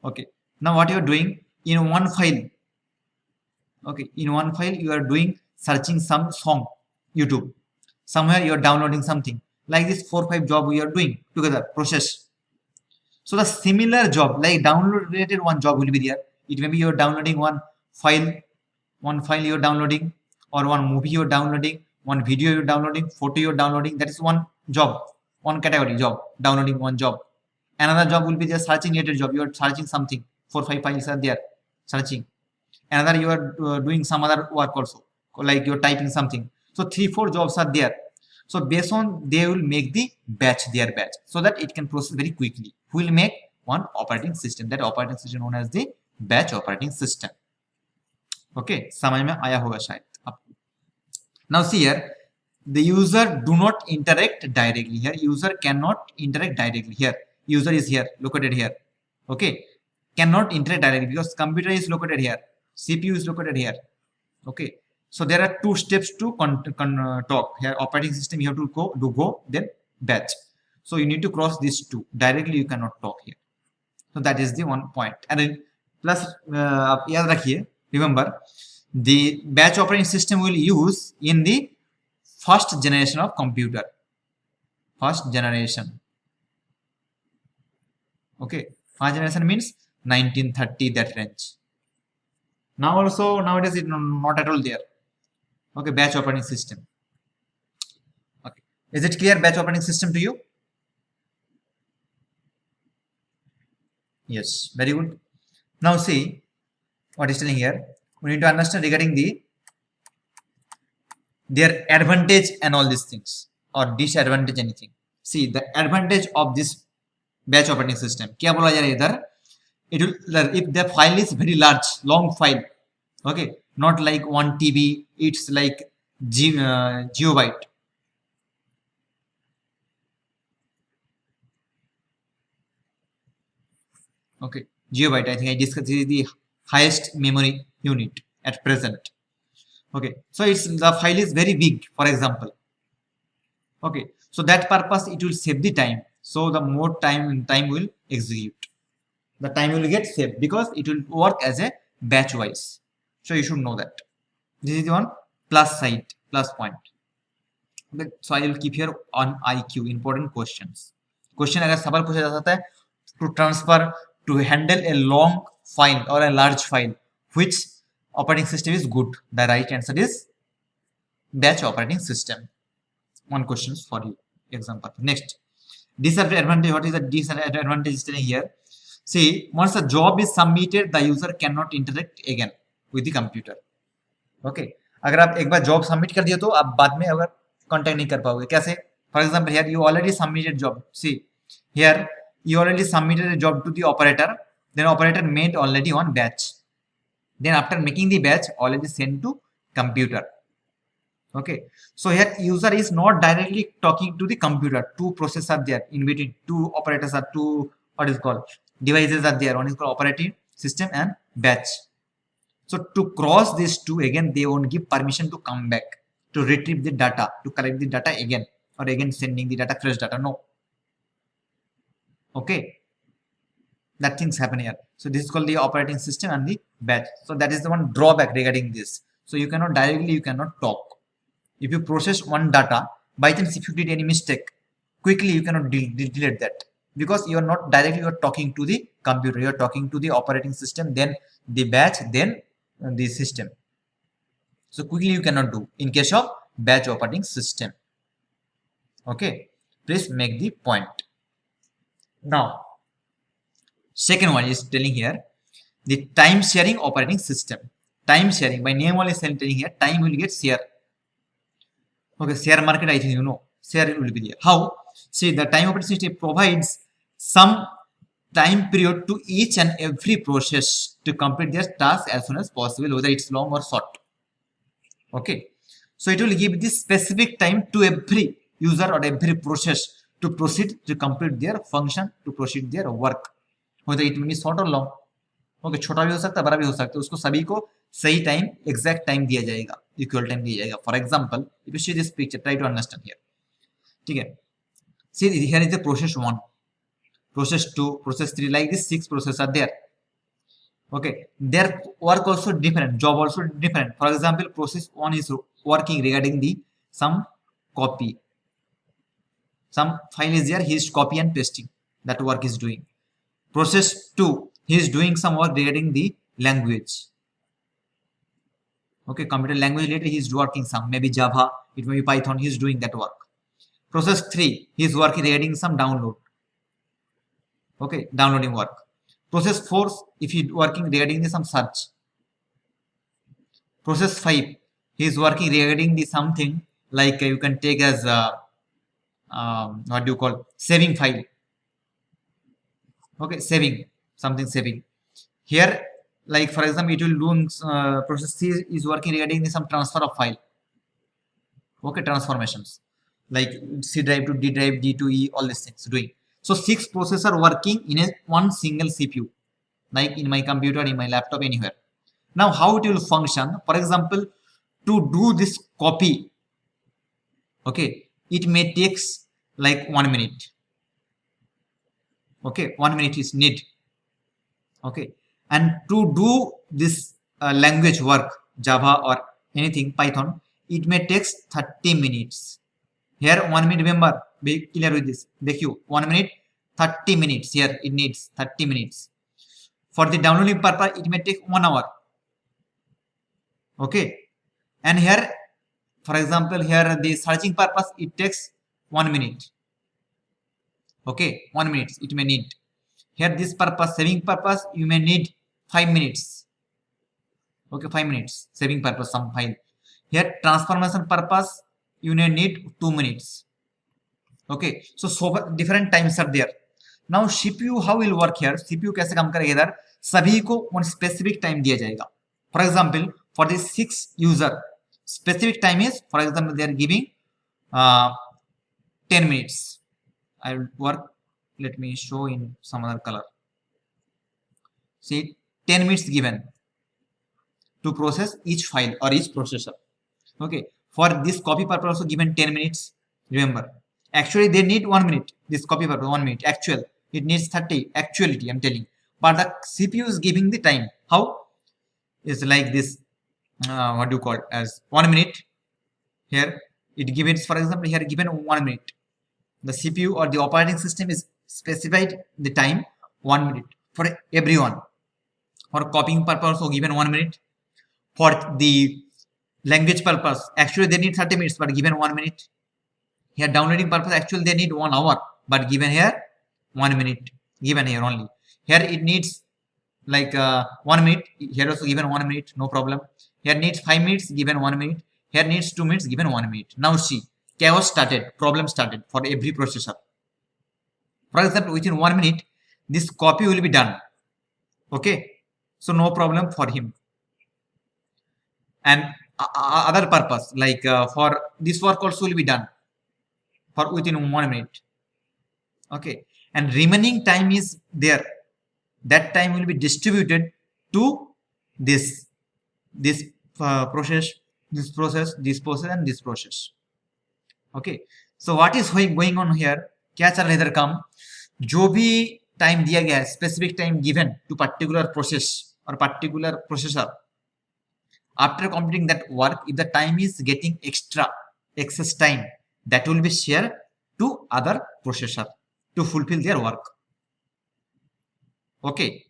Okay, now what you are doing in one file. Okay, in one file you are doing searching some song, YouTube. Somewhere you are downloading something. Like this 4-5 job we are doing together, process. So the similar job, like download related one job will be there. It may be you are downloading one file you are downloading, or one movie you are downloading, one video you are downloading, photo you are downloading. That is one job, one category job, downloading one job. Another job will be just searching related job. You are searching something, 4-5 files are there, searching. Another you are doing some other work also, like you are typing something. So 3-4 jobs are there. So based on, they will make the batch, their batch, so that it can process very quickly. We will make one operating system. That operating system known as the batch operating system. Okay, समझ में आया होगा शायद आपको. Now see here, the user do not interact directly. Here user cannot interact directly. Here user is here, located here. Okay, cannot interact directly because computer is located here, CPU is located here. Okay, so there are 2 steps to talk here. Operating system you have to go, then batch. So you need to cross these 2. Directly you cannot talk here. So that is the one point. And then plus आप याद रखिए, remember, the batch operating system will use in the first generation of computer. First generation. Okay, first generation means 1930, that range. Now also nowadays it's not at all there. Okay, batch operating system. Okay, is it clear, batch operating system to you? Yes, very good. Now see what is telling here. We need to understand regarding their advantage and all these things, or disadvantage, anything. See the advantage of this batch operating system. क्या बोला जा रहा है इधर? It will, if the file is very large, long file. Okay, not like 1 TB. It's like gigabyte. Okay, gigabyte. I think I discussed is the highest memory unit at present. Okay, so it's, the file is very big, for example. Okay, so that purpose it will save the time. So the more time will execute, the time will get saved because it will work as a batch wise. So you should know that. This is the one plus side, plus point. Okay, so I will keep here on IQ, important questions. Question अगर सवाल पूछा जा सकता है to transfer, to handle a long file or a large file, which operating system is good? The right answer is batch operating system. One question for you. Example. Next, disadvantage. What is the disadvantage here? See, once the job is submitted, the user cannot interact again with the computer. Okay. अगर आप एक बार job submit कर दिए तो आप बाद में अगर कांटेक्ट नहीं कर पाओगे. कैसे? For example here you already submitted job. See here you already submitted a job to the operator, then operator made already one batch, then after making the batch already sent to computer. Okay, so here user is not directly talking to the computer. Two processes are there in between, two operators are, two what is called devices are there. One is called operating system and batch. So to cross these two, again they won't give permission to come back to retrieve the data, to collect the data again, or again sending the data, fresh data. No. Okay, that things happen here. So this is called the operating system and the batch. So that is the one drawback regarding this. So you cannot directly, you cannot talk. If you process one data, by chance if you did any mistake, quickly you cannot delete that, because you are not directly, you are talking to the computer, you are talking to the operating system, then the batch, then the system. So quickly you cannot do in case of batch operating system. Okay, please make the point. Now, second one is telling here the time sharing operating system. Time sharing, by name only telling here, time will get share. Okay, share market, I think you know, share will be there. How? See, the time operating system provides some time period to each and every process to complete their task as soon as possible, whether it's long or short. Okay, so it will give this specific time to every user or every process to proceed to complete their function, to proceed their work, whether it may be short or long. Okay, छोटा भी हो सकता है, बड़ा भी हो सकता है, उसको सभी को सही टाइम, एग्जैक्ट टाइम दिया जाएगा, इक्वल टाइम दिया जाएगा. For example, if you see this picture, try to understand here. ठीक है, see here is the process 1, process 2, process 3, like this 6 processes are there. Okay, their work also different, job also different. For example, process 1 is working regarding the some copy. Some file is there, he is copy and pasting, that work is doing. Process 2, he is doing some work regarding the language. Okay, computer language related, he is working some, maybe Java, it may be Python, he is doing that work. Process 3, he is working regarding some download. Okay, downloading work. Process 4, if he is working regarding the some search. Process 5, he is working regarding the something like you can take as what do you call, saving file. Okay, saving something, saving here, like for example it will do process C is working regarding some transfer of file. Okay, transformations like C drive to D drive, D to E, all these things doing. So 6 processors are working in a one single CPU, like in my computer, in my laptop, anywhere. Now how it will function? For example, to do this copy, okay, it may takes like 1 minute. Okay, 1 minute is need. Okay, and to do this language work, Java or anything, Python, it may takes 30 minutes. Here 1 minute, remember, be clear with this. Dekhiyo, 1 minute, 30 minutes. Here it needs 30 minutes. For the downloading purpose, it may take 1 hour. Okay, and here, for example, here the searching purpose, it takes 1 minute. Okay, 1 minute it may need. Here this purpose, saving purpose, you may need 5 minutes. Okay, 5 minutes saving purpose, some file. Here transformation purpose, you may need 2 minutes. Okay, so different times are there. Now CPU how will work here? CPU कैसे काम करेगा इधर? सभी को one specific time दिया जाएगा. For example, for the 6 user, specific time is, for example, they are giving 10 minutes. I will work, let me show in some other color. See, 10 minutes given to process each file or each processor. Okay, for this copy purpose also given 10 minutes. Remember, actually they need 1 minute. This copy purpose 1 minute. Actual it needs 30. Actuality I'm telling. But the CPU is giving the time. How? It's like this. what do you call it as 1 minute. Here it given, for example, here given 1 minute. The CPU or the operating system is specified the time 1 minute for everyone. For copying purpose, so given 1 minute. For the language purpose, actually they need 30 minutes, but given 1 minute. Here downloading purpose, actually they need 1 hour, but given here 1 minute. Given here only. Here it needs like 1 minute. Here also given 1 minute, no problem. Here needs 5 minutes, given 1 minute. Here needs 2 minutes, given 1 minute. Now see, chaos started, problem started for every processor. For example, within 1 minute, this copy will be done. Okay, so no problem for him. And other purpose, like for this work also will be done for within 1 minute. Okay, and remaining time is there. That time will be distributed to this process, this process, and this process. Okay, so what is going on here? क्या चल रहा है इधर काम? जो भी time दिया गया है, specific time given to particular process और particular processor, after completing that work, if the time is getting excess time, that will be shared to other processor to fulfill their work. Okay,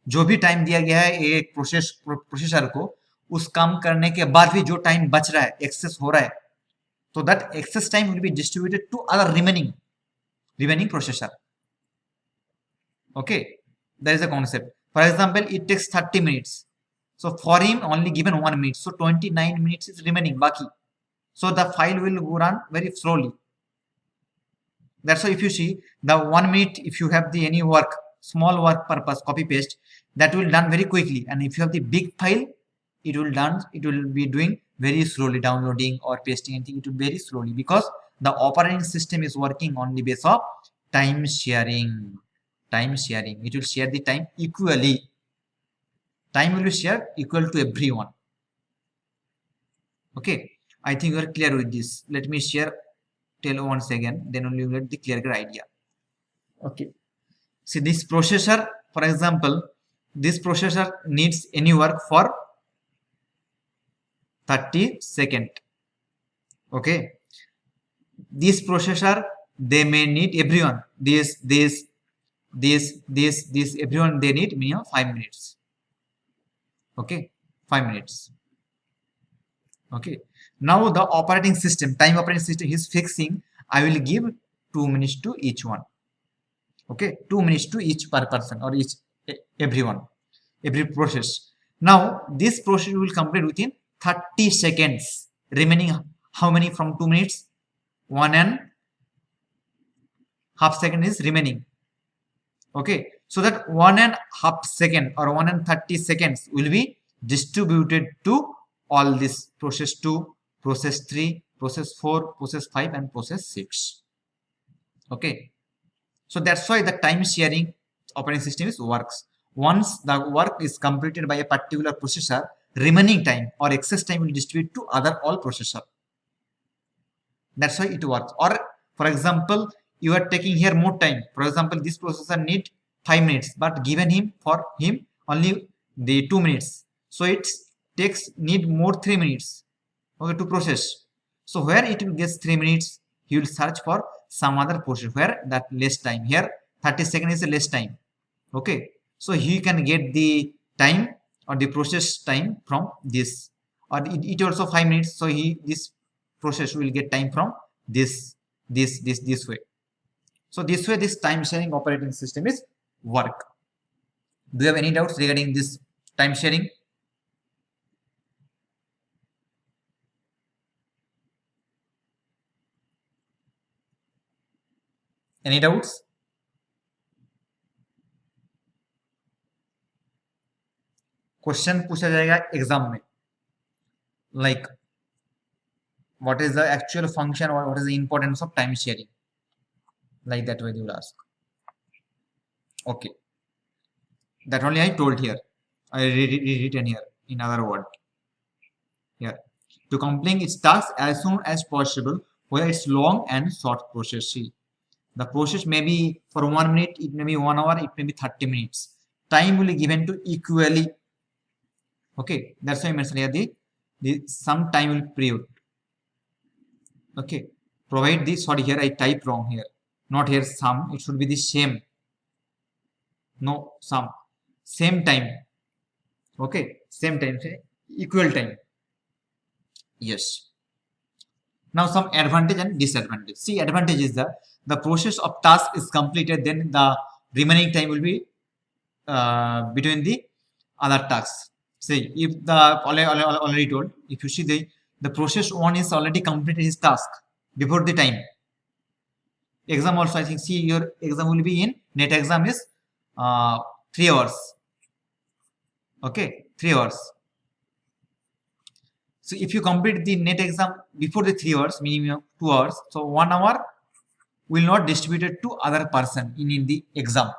जो भी time दिया गया है एक processor को, उस काम करने के बाद भी जो टाइम बच रहा है, एक्सेस हो रहा है, तो that access time will be distributed to other remaining processor. Okay, that is the concept. For example, it takes 30 minutes. So for him only given 1 minute. So 29 minutes is remaining baki. So the file will run very slowly. That's why if you see the 1 minute, if you have the any work, small work purpose, copy paste, that will done very quickly. And if you have the big file, it will be doing very slowly, downloading or pasting anything. It will very slowly because the operating system is working on the base of time sharing. It will share the time equally. Time will be shared equal to everyone. Okay, I think you are clear with this. Let me tell once again, then only you get the clear idea. Okay, see this processor, for example, this processor needs any work for 30 seconds. Okay, this processor, they may need everyone, this everyone, they need minimum 5 minutes. Okay, 5 minutes. Okay, now the operating system, time operating system is fixing, I will give 2 minutes to each one. Okay, 2 minutes to each per person or everyone, every process. Now this process will complete within 30 seconds. Remaining how many from 2 minutes? 1.5 seconds is remaining. Okay, so that 1.5 seconds or 1.30 seconds will be distributed to all this process 2, process 3, process 4, process 5 and process 6. Okay, so that's why the time sharing operating system works. Once the work is completed by a particular processor, remaining time or excess time will distribute to other all processor. That's why it works. Or for example, you are taking here more time. For example, this processor need 5 minutes, but given him only the 2 minutes. So it need more 3 minutes, okay, to process. So where it will get 3 minutes, he will search for some other process where that less time. Here 30 seconds is less time. Okay, so he can get the time or the process time from this, or it also 5 minutes. So this process will get time from this way. So this way this time sharing operating system is work. Do you have any doubts regarding this time sharing? Any doubts? Question पूछा जाएगा exam में, like what is the actual function or what is the importance of time sharing, like that way they will ask. Okay, that only I told here, I written here in other word here, to complete its task as soon as possible, whether it's long and short process. See, the process may be for 1 minute, it may be 1 hour, it may be 30 minutes. Time will be given to equally Okay, that's why I mentioned here the some time will period. Okay, provide the, sorry, here I type wrong here, not here some, it should be the same, no some, same time. Okay, same time, say equal time. Yes. Now some advantage and disadvantage. See, advantage is the process of task is completed, then the remaining time will be between the other tasks. Say if the already told, if you see the process one is already completed his task before the time. Exam also, I think, see, your exam will be in net exam is 3 hours. Okay, 3 hours. So if you complete the net exam before the 3 hours, minimum 2 hours, so 1 hour will not distribute it to other person in the exam.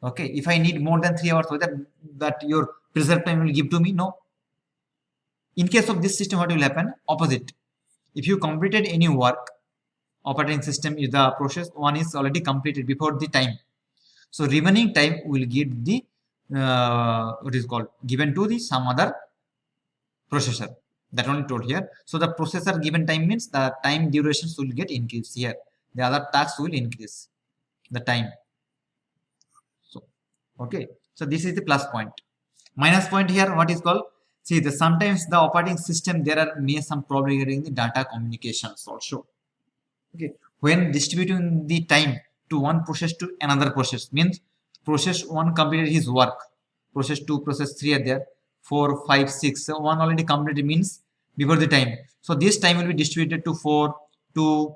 Okay, if I need more than 3 hours, whether that your preserved time will give to me? No. In case of this system, what will happen? Opposite. If you completed any work, operating system is the process one is already completed before the time. So remaining time will give the what is called given to the some other processor. That only told here. So the processor given time means the time durations will get increased here. The other tasks will increase the time. So okay. So this is the plus point. Minus point here, what is called? See, sometimes the operating system there are may some problem regarding the data communications also. Okay, when distributing the time to one process to another process means process one completed his work, process 2, process 3 are there, 4, 5, 6. So one already completed means before the time. So this time will be distributed to 4, 2,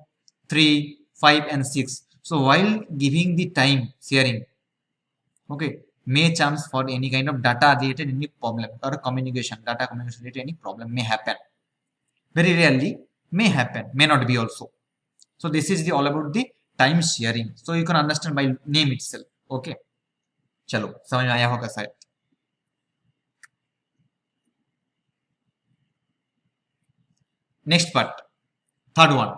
3, 5 and 6. So while giving the time sharing, okay, may chance for any kind of data related any problem or communication, data communication related any problem may happen. Very rarely may happen, may not be also. So this is all about the time sharing. So you can understand by name itself. Okay, चलो समझ में आया होगा शायद. Next part, third one.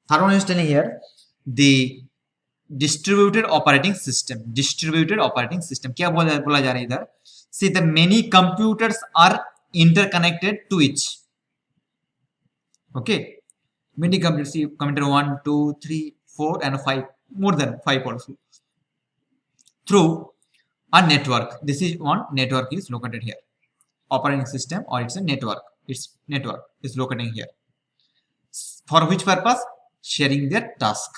Third one is telling here the distributed operating system. Distributed operating system. क्या बोला जा रहा है इधर? See, the many computers are interconnected to each. Okay, many computers. See, computer 1, 2, 3, 4, and 5. More than 5 also. Through a network. This is one network is located here. Operating system or it's a network. Its network is located here. For which purpose? Sharing their task.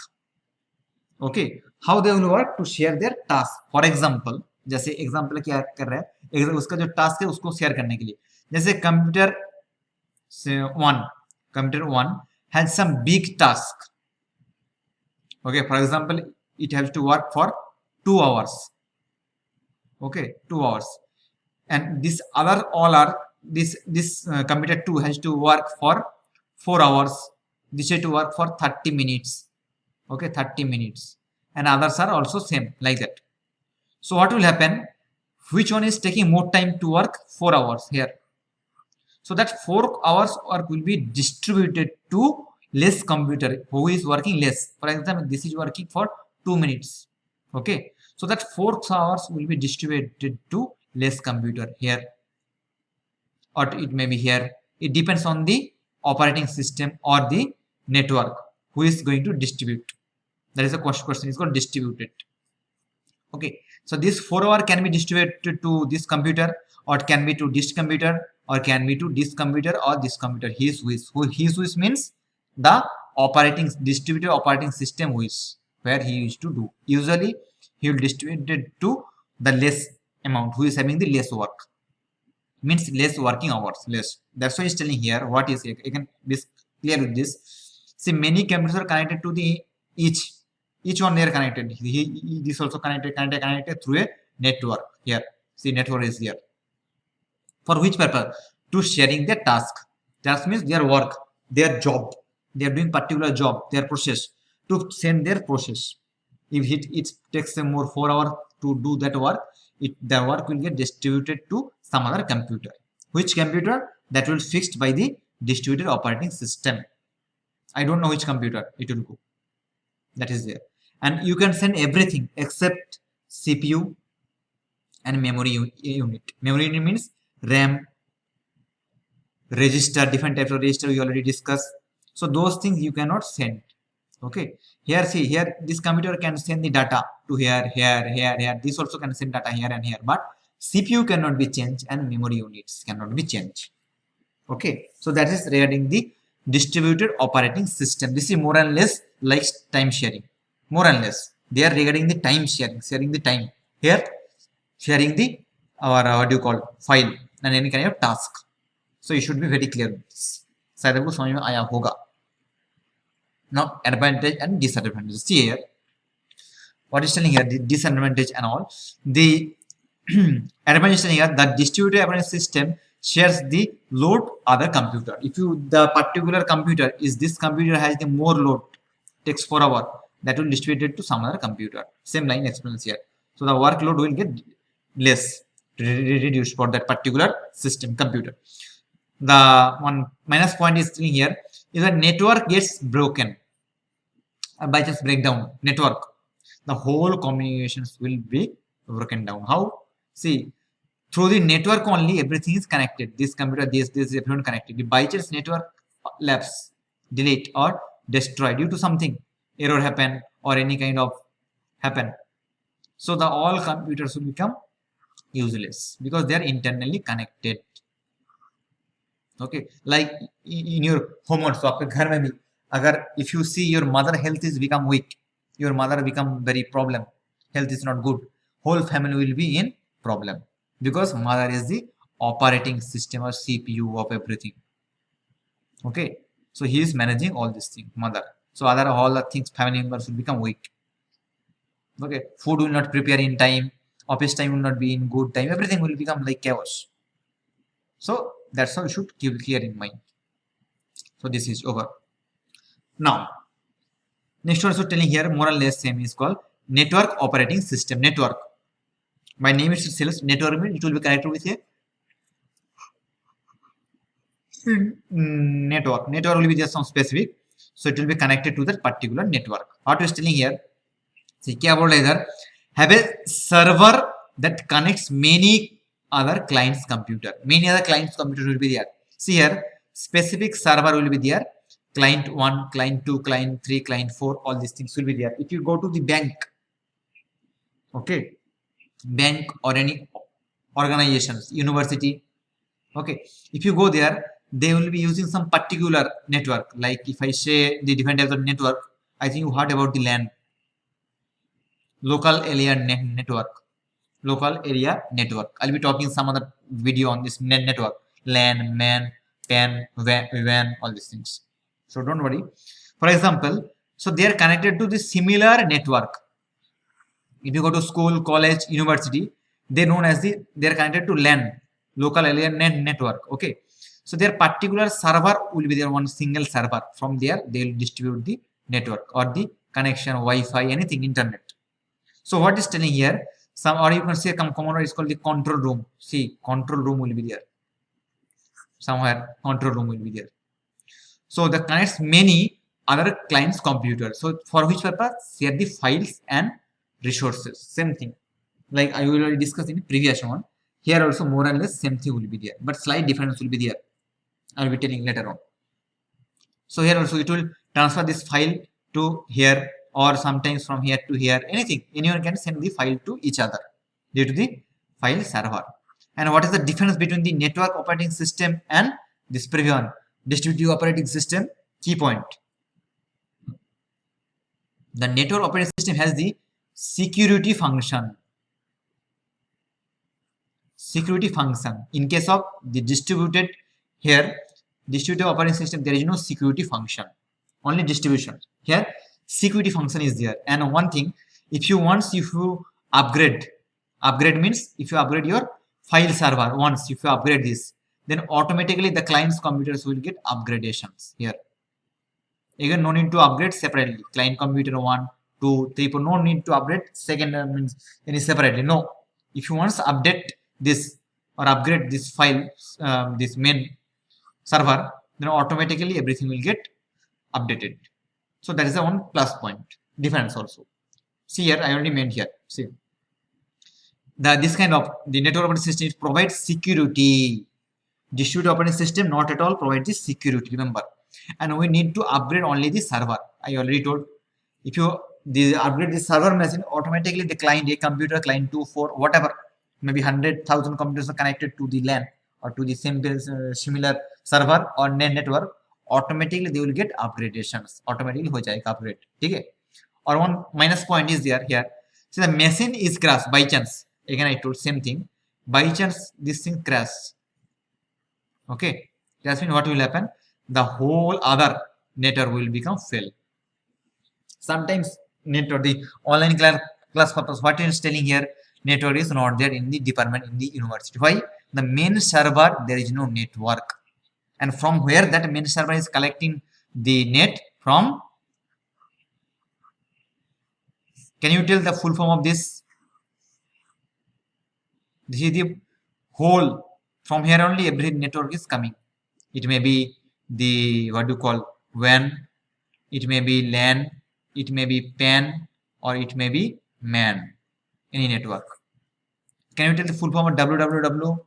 Okay, how they will work to share their task. For example, जैसे example क्या कर रहा है, उसका जो task है उसको share करने के लिए, जैसे computer one has some big task. Okay, for example, it has to work for 2 hours. Okay, 2 hours, and this other all are this computer 2 has to work for 4 hours. This has to work for 30 minutes. Okay, 30 minutes, and others are also same like that. So what will happen? Which one is taking more time to work? 4 hours here. So that 4 hours work will be distributed to less computer who is working less. For example, this is working for 2 minutes. Okay, so that 4 hours will be distributed to less computer here, or it may be here. It depends on the operating system or the network who is going to distribute. That is a question is called distributed. Okay, so this 4 hour can be distributed to this computer, or it can be to this computer, or can be to this computer or this computer. His wish means the distributed operating system wish, where he used to do. Usually he will distribute it to the less amount who is having the less work, means less working hours, less. That's why he's telling here what is it. You can be clear with this. See, many computers are connected to the each one they are connected. This also connected through a network here. See, network is here. For which purpose? To sharing their task. Task means their work, their job. They are doing particular job, their process, to send their process. If it takes them more 4 hours to do that work, the work will get distributed to some other computer. Which computer? That will be fixed by the distributed operating system. I don't know which computer it will go. That is there. And you can send everything except CPU and memory unit. Memory unit means RAM, register, different types of register we already discussed. So those things you cannot send. Okay, here see, here this computer can send the data to here, here. This also can send data here and here, but CPU cannot be changed and memory units cannot be changed. Okay, so that is regarding the distributed operating system. This is more and less like time sharing. More and less they are regarding the time sharing the time. Here sharing the what do you call file and any kind of task. So you should be very clear with this. शायद आपको समझ में आया होगा. Now advantage and disadvantage. See here, what is telling here, the disadvantage and all. The advantage telling here that distributed operating system shares the load other computer. If you the particular computer is this computer has the more load, takes 4 hours, that will distribute it to some other computer. Same line explains here. So the workload will get less, reduced for that particular system computer. The one minus point is here is that network gets broken by just breakdown network, the whole communications will be broken down. How? See, through the network only everything is connected. This computer, this everyone connected. By chance network lapse, delete or destroy due to something error happen or any kind of happen, so the all computers will become useless because they are internally connected. Okay, like in your home also, आपके घर में भी अगर if you see your mother health is become weak, your mother become very problem, health is not good, whole family will be in problem because mother is the operating system or CPU of everything. Okay, so he is managing all these things, mother. So other all the things, family members will become weak. Okay, food will not prepare in time, office time will not be in good time, everything will become like chaos. So that's how you should keep clear in mind. So this is over. Now next one, so telling here more or less same is called network operating system. Network, my name is itself network, means it will be connected with a network. Network will be just some specific, so it will be connected to that particular network. What is telling here, see क्या बोल रहा है इधर, have a server that connects many other clients computer. Many other clients computer will be there. See here, specific server will be there, client 1, client 2, client 3, client 4, all these things will be there. If you go to the bank, okay, bank or any organizations, university, okay, if you go there, they will be using some particular network. Like if I say the different types of network, I think you heard about the LAN, local area network. Local area network. I'll be talking some other video on this network. LAN, MAN, PAN, WAN, all these things. So don't worry. For example, so they are connected to the similar network. If you go to school, college, university, they known as they are connected to LAN, local area network. Okay. So their particular server will be there, one single server. From there, they will distribute the network or the connection, Wi-Fi, anything, internet. So what is telling here? Some, or you can say common is called the control room. See, control room will be there. Somewhere control room will be there. So that connects many other clients' computers. So for which purpose? Share the files and resources. Same thing. Like I will already discuss in the previous one. Here also more or less same thing will be there, but slight difference will be there. I will be telling later on. So here also it will transfer this file to here, or sometimes from here to here, anything. Anyone can send the file to each other due to the file server. And what is the difference between the network operating system and this previous one, distributed operating system? Key point. The network operating system has the security function. Security function. In case of the distributed here, distributed operating system, there is no security function, only distribution. Here security function is there. And one thing, if you upgrade means if you upgrade your file server once, if you upgrade this, then automatically the client's computers will get upgradations here. Again, no need to upgrade separately. Client computer 1, 2, 3, 4, no need to upgrade second means any separately. No, if you want to update this or upgrade this file, this main server, then automatically everything will get updated. So that is the one plus point difference also. See here, I already meant here. See, this kind of the network operating system, it provides security. Distributed operating system not at all provides the security, remember. And we need to upgrade only the server. I already told, if you upgrade the server machine, automatically the client A, computer, client 2, 4, whatever, maybe 100,000 computers are connected to the LAN or to the same similar server or network, automatically they will get upgradations, automatically ho jayega upgrade, okay. Or one minus point is there here. So the machine is crashed by chance. Again, I told same thing. By chance, this thing crashed. Okay, that means what will happen? The whole other network will become fail. Sometimes network, the online class purpose, what is telling here, network is not there in the department in the university. Why? The main server, there is no network. And from where that main server is collecting the net from? Can you tell the full form of this? This is the whole. From here only every network is coming. It may be the, what do you call, WAN, it may be LAN, it may be PAN, or it may be MAN, any network. Can you tell the full form of www?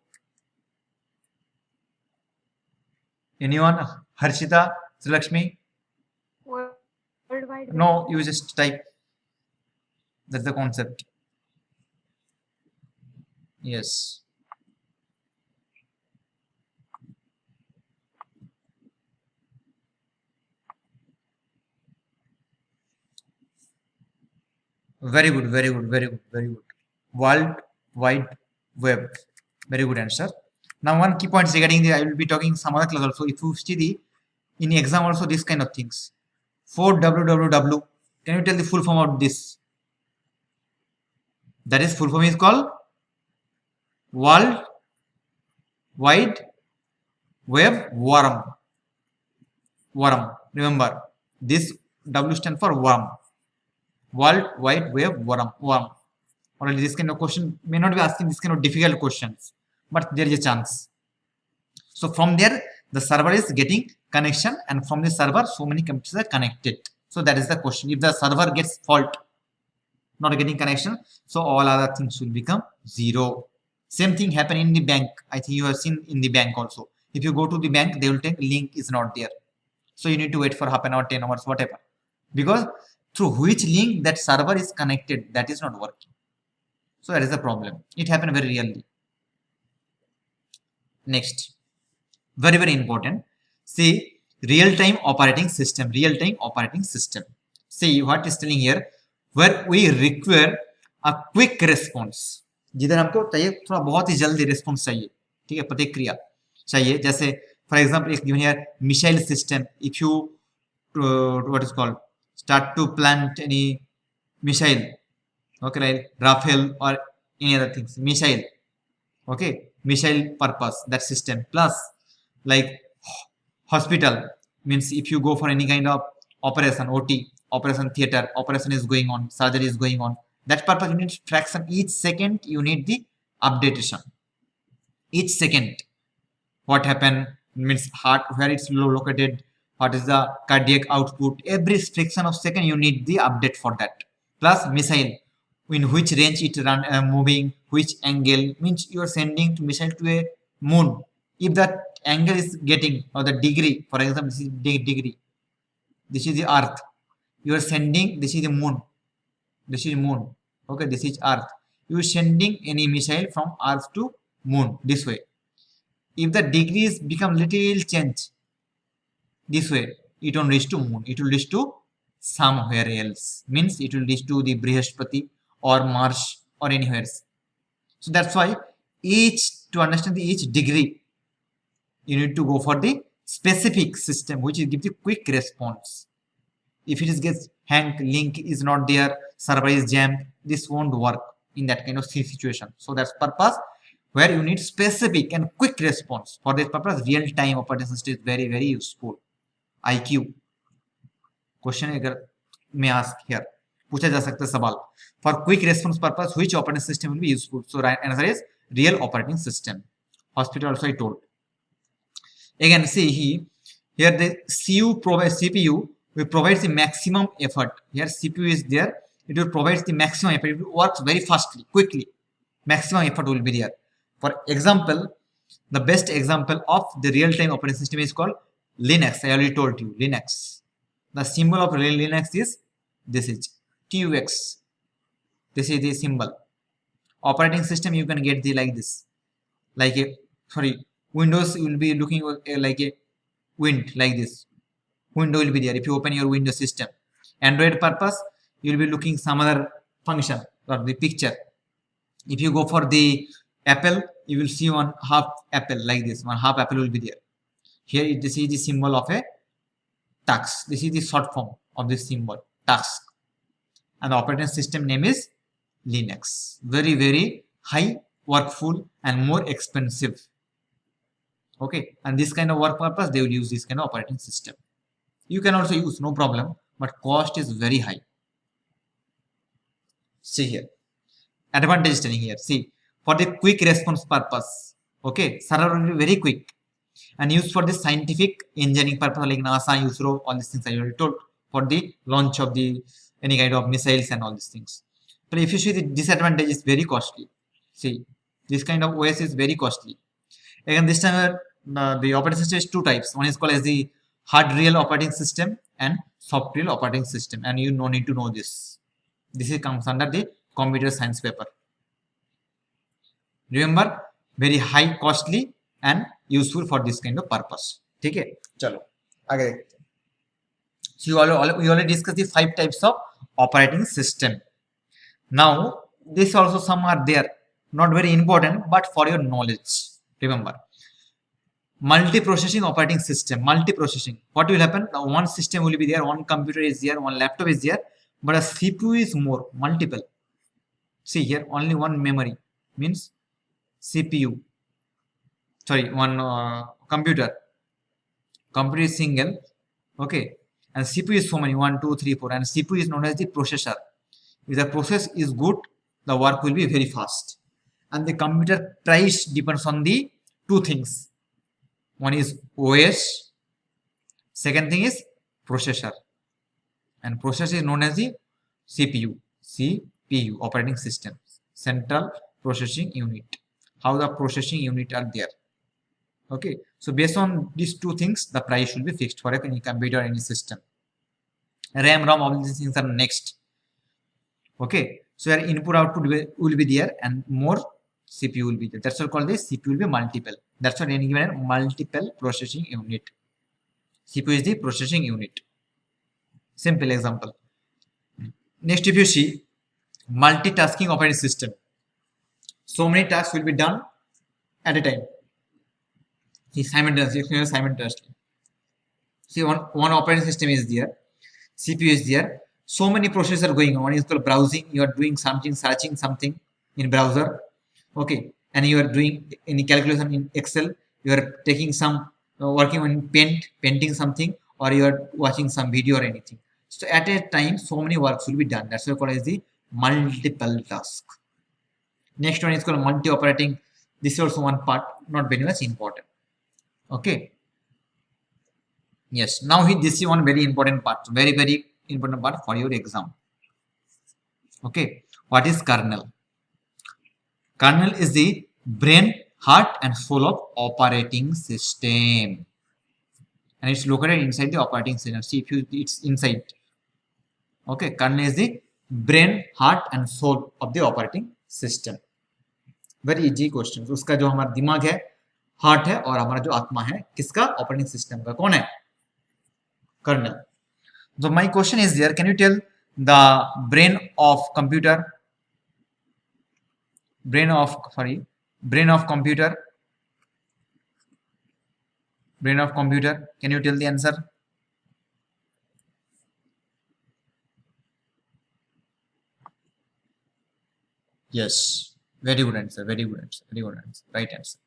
Anyone? Harshita, Lakshmi? Worldwide. No, you just type. That's the concept. Yes. Very good, very good, very good, very good. World Wide Web. Very good answer. Now, one key points regarding the, I will be talking some other class also. If you see the, in exam also, this kind of things. For www, can you tell the full form of this? That is, full form is called World Wide Web Worm. Worm. Remember, this W stands for worm. World Wide Web Worm. Worm. Already, this kind of question may not be asking this kind of difficult questions, but there is a chance. So from there, the server is getting connection, and from the server, so many computers are connected. So that is the question. If the server gets fault, not getting connection, so all other things will become zero. Same thing happen in the bank. I think you have seen in the bank also. If you go to the bank, they will take link is not there. So you need to wait for half an hour, 10 hours, whatever. Because through which link that server is connected, that is not working. So that is the problem. It happened very rarely. Next, very, very important. See, real-time operating system. Real-time operating system. See what is telling here, where we require a quick response. जिधर हमको चाहिए थोड़ा बहुत ही जल्दी response चाहिए, ठीक है, प्रतिक्रिया चाहिए. जैसे फॉर एग्जांपल एक given here missile system. If you what is called start to plant any missile, okay, right, Rafale or any other things, missile, okay, missile purpose, that system. Plus like hospital, means if you go for any kind of operation, OT, operation theater, operation is going on, surgery is going on, that purpose you need fraction. Each second you need the updatation. Each second what happened, means heart, where it's located, what is the cardiac output, every fraction of second you need the update for that. Plus missile, in which range it run, moving, which angle, means you are sending to missile to a moon. If that angle is getting, or the degree, for example, this is degree, this is the earth, you are sending, this is the moon, this is moon, okay, this is earth, you are sending any missile from earth to moon this way. If the degrees become little change this way, it won't reach to moon, it will reach to somewhere else, means it will reach to the Brihaspati or Mars or anywhere else. So that's why to understand each degree, you need to go for the specific system which will give the quick response. If it is gets hang, link is not there, server is jammed, this won't work in that kind of situation. So that's purpose where you need specific and quick response. For this purpose, real-time operating system is very, very useful. IQ question अगर मैं ask here, पूछा जा सकता है सवाल. For quick response purpose, which operating system will be useful? So right answer is real operating system. Hospital also I told. Again, see here the CPU will provide the maximum effort. Here CPU is there, it will provide the maximum effort, it works very fastly, quickly, maximum effort will be there. For example, the best example of the real-time operating system is called Linux. I already told you, Linux. The symbol of Linux is this is TUX. This is the symbol. Operating system you can get the like this, like a Windows will be looking like a wind, like this. Window will be there if you open your Windows system. Android purpose, you will be looking some other function or the picture. If you go for the Apple, you will see one half apple like this. One half apple will be there. Here this is the symbol of a tux. This is the short form of this symbol, tux. And the operating system name is Linux. Very, very high workful and more expensive. Okay, and this kind of work purpose they will use this kind of operating system. You can also use, no problem, but cost is very high. See here, advantage is here. See, for the quick response purpose, okay, server will be very quick and used for the scientific engineering purpose like NASA, ISRO, all these things I already told, for the launch of the any kind of missiles and all these things. But if you see, the disadvantage is very costly. See, this kind of OS is very costly. Again, this time the operating system is two types. One is called as the hard real operating system and soft real operating system, and you no need to know this. This comes under the computer science paper. Remember, very high costly and useful for this kind of purpose. Okay, chalo आगे देखते हैं. So we already discussed the 5 types of operating system. Now this also some are there, not very important, but for your knowledge. Remember, multi-processing operating system. Multi-processing. What will happen? Now one system will be there, one computer is there, one laptop is there, but a CPU is more, multiple. See here, only one memory means CPU. Sorry, one computer. Computer is single, okay, and CPU is so many, 1, 2, 3, 4, and CPU is known as the processor. If the process is good, the work will be very fast. And the computer price depends on the two things. One is OS, second thing is processor, and processor is known as the CPU. CPU, operating system, central processing unit. How the processing unit are there. Okay, so based on these two things, the price should be fixed for any computer or any system. RAM, ROM, all these things are next. Okay, so your input output will be there, and more CPU will be there. That's what called the CPU will be multiple. That's what any given multiple processing unit. CPU is the processing unit. Simple example. Next, if you see multitasking operating system, so many tasks will be done at a time. See, simultaneously. See, one operating system is there, CPU is there. So many processes are going on. One is called browsing. You are doing something, searching something in browser. Okay, and you are doing any calculation in Excel. You are taking some working on painting something, or you are watching some video or anything. So at a time, so many works will be done. That's what called as the multiple task. Next one is called multi-operating. This is also one part, not very much important. Okay. Yes. Now this is one very important part. Very, very important part for your exam. Okay. What is kernel? Kernel is the brain, heart, and soul of operating system, and it's located inside the operating system. See, if it's inside. Okay. Kernel is the brain, heart, and soul of the operating system. Very easy question. तो उसका जो हमारा दिमाग है, heart है, और हमारा जो आत्मा है, किसका? ऑपरेटिंग सिस्टम का. कौन है? Colonel. So my question is there, can you tell the brain of computer? Brain of computer. Brain of computer. Can you tell the answer? Yes. Very good answer. Very good answer. Very good answer. Right answer.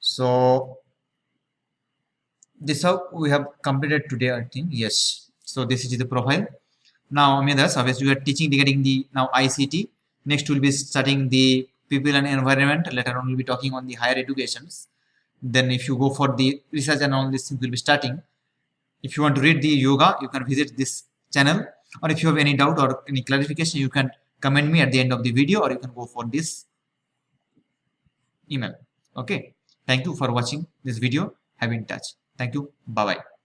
So this is how we have completed today, I think. Yes. So this is the profile. Now, Amidas, obviously we are teaching regarding the now ICT. Next we'll be studying the people and environment. Later on we'll be talking on the higher educations. Then if you go for the research and all these things we'll be starting. If you want to read the yoga, you can visit this channel. Or if you have any doubt or any clarification, you can comment me at the end of the video, or you can go for this email. Okay, thank you for watching this video. Have in touch. Thank you. Bye bye.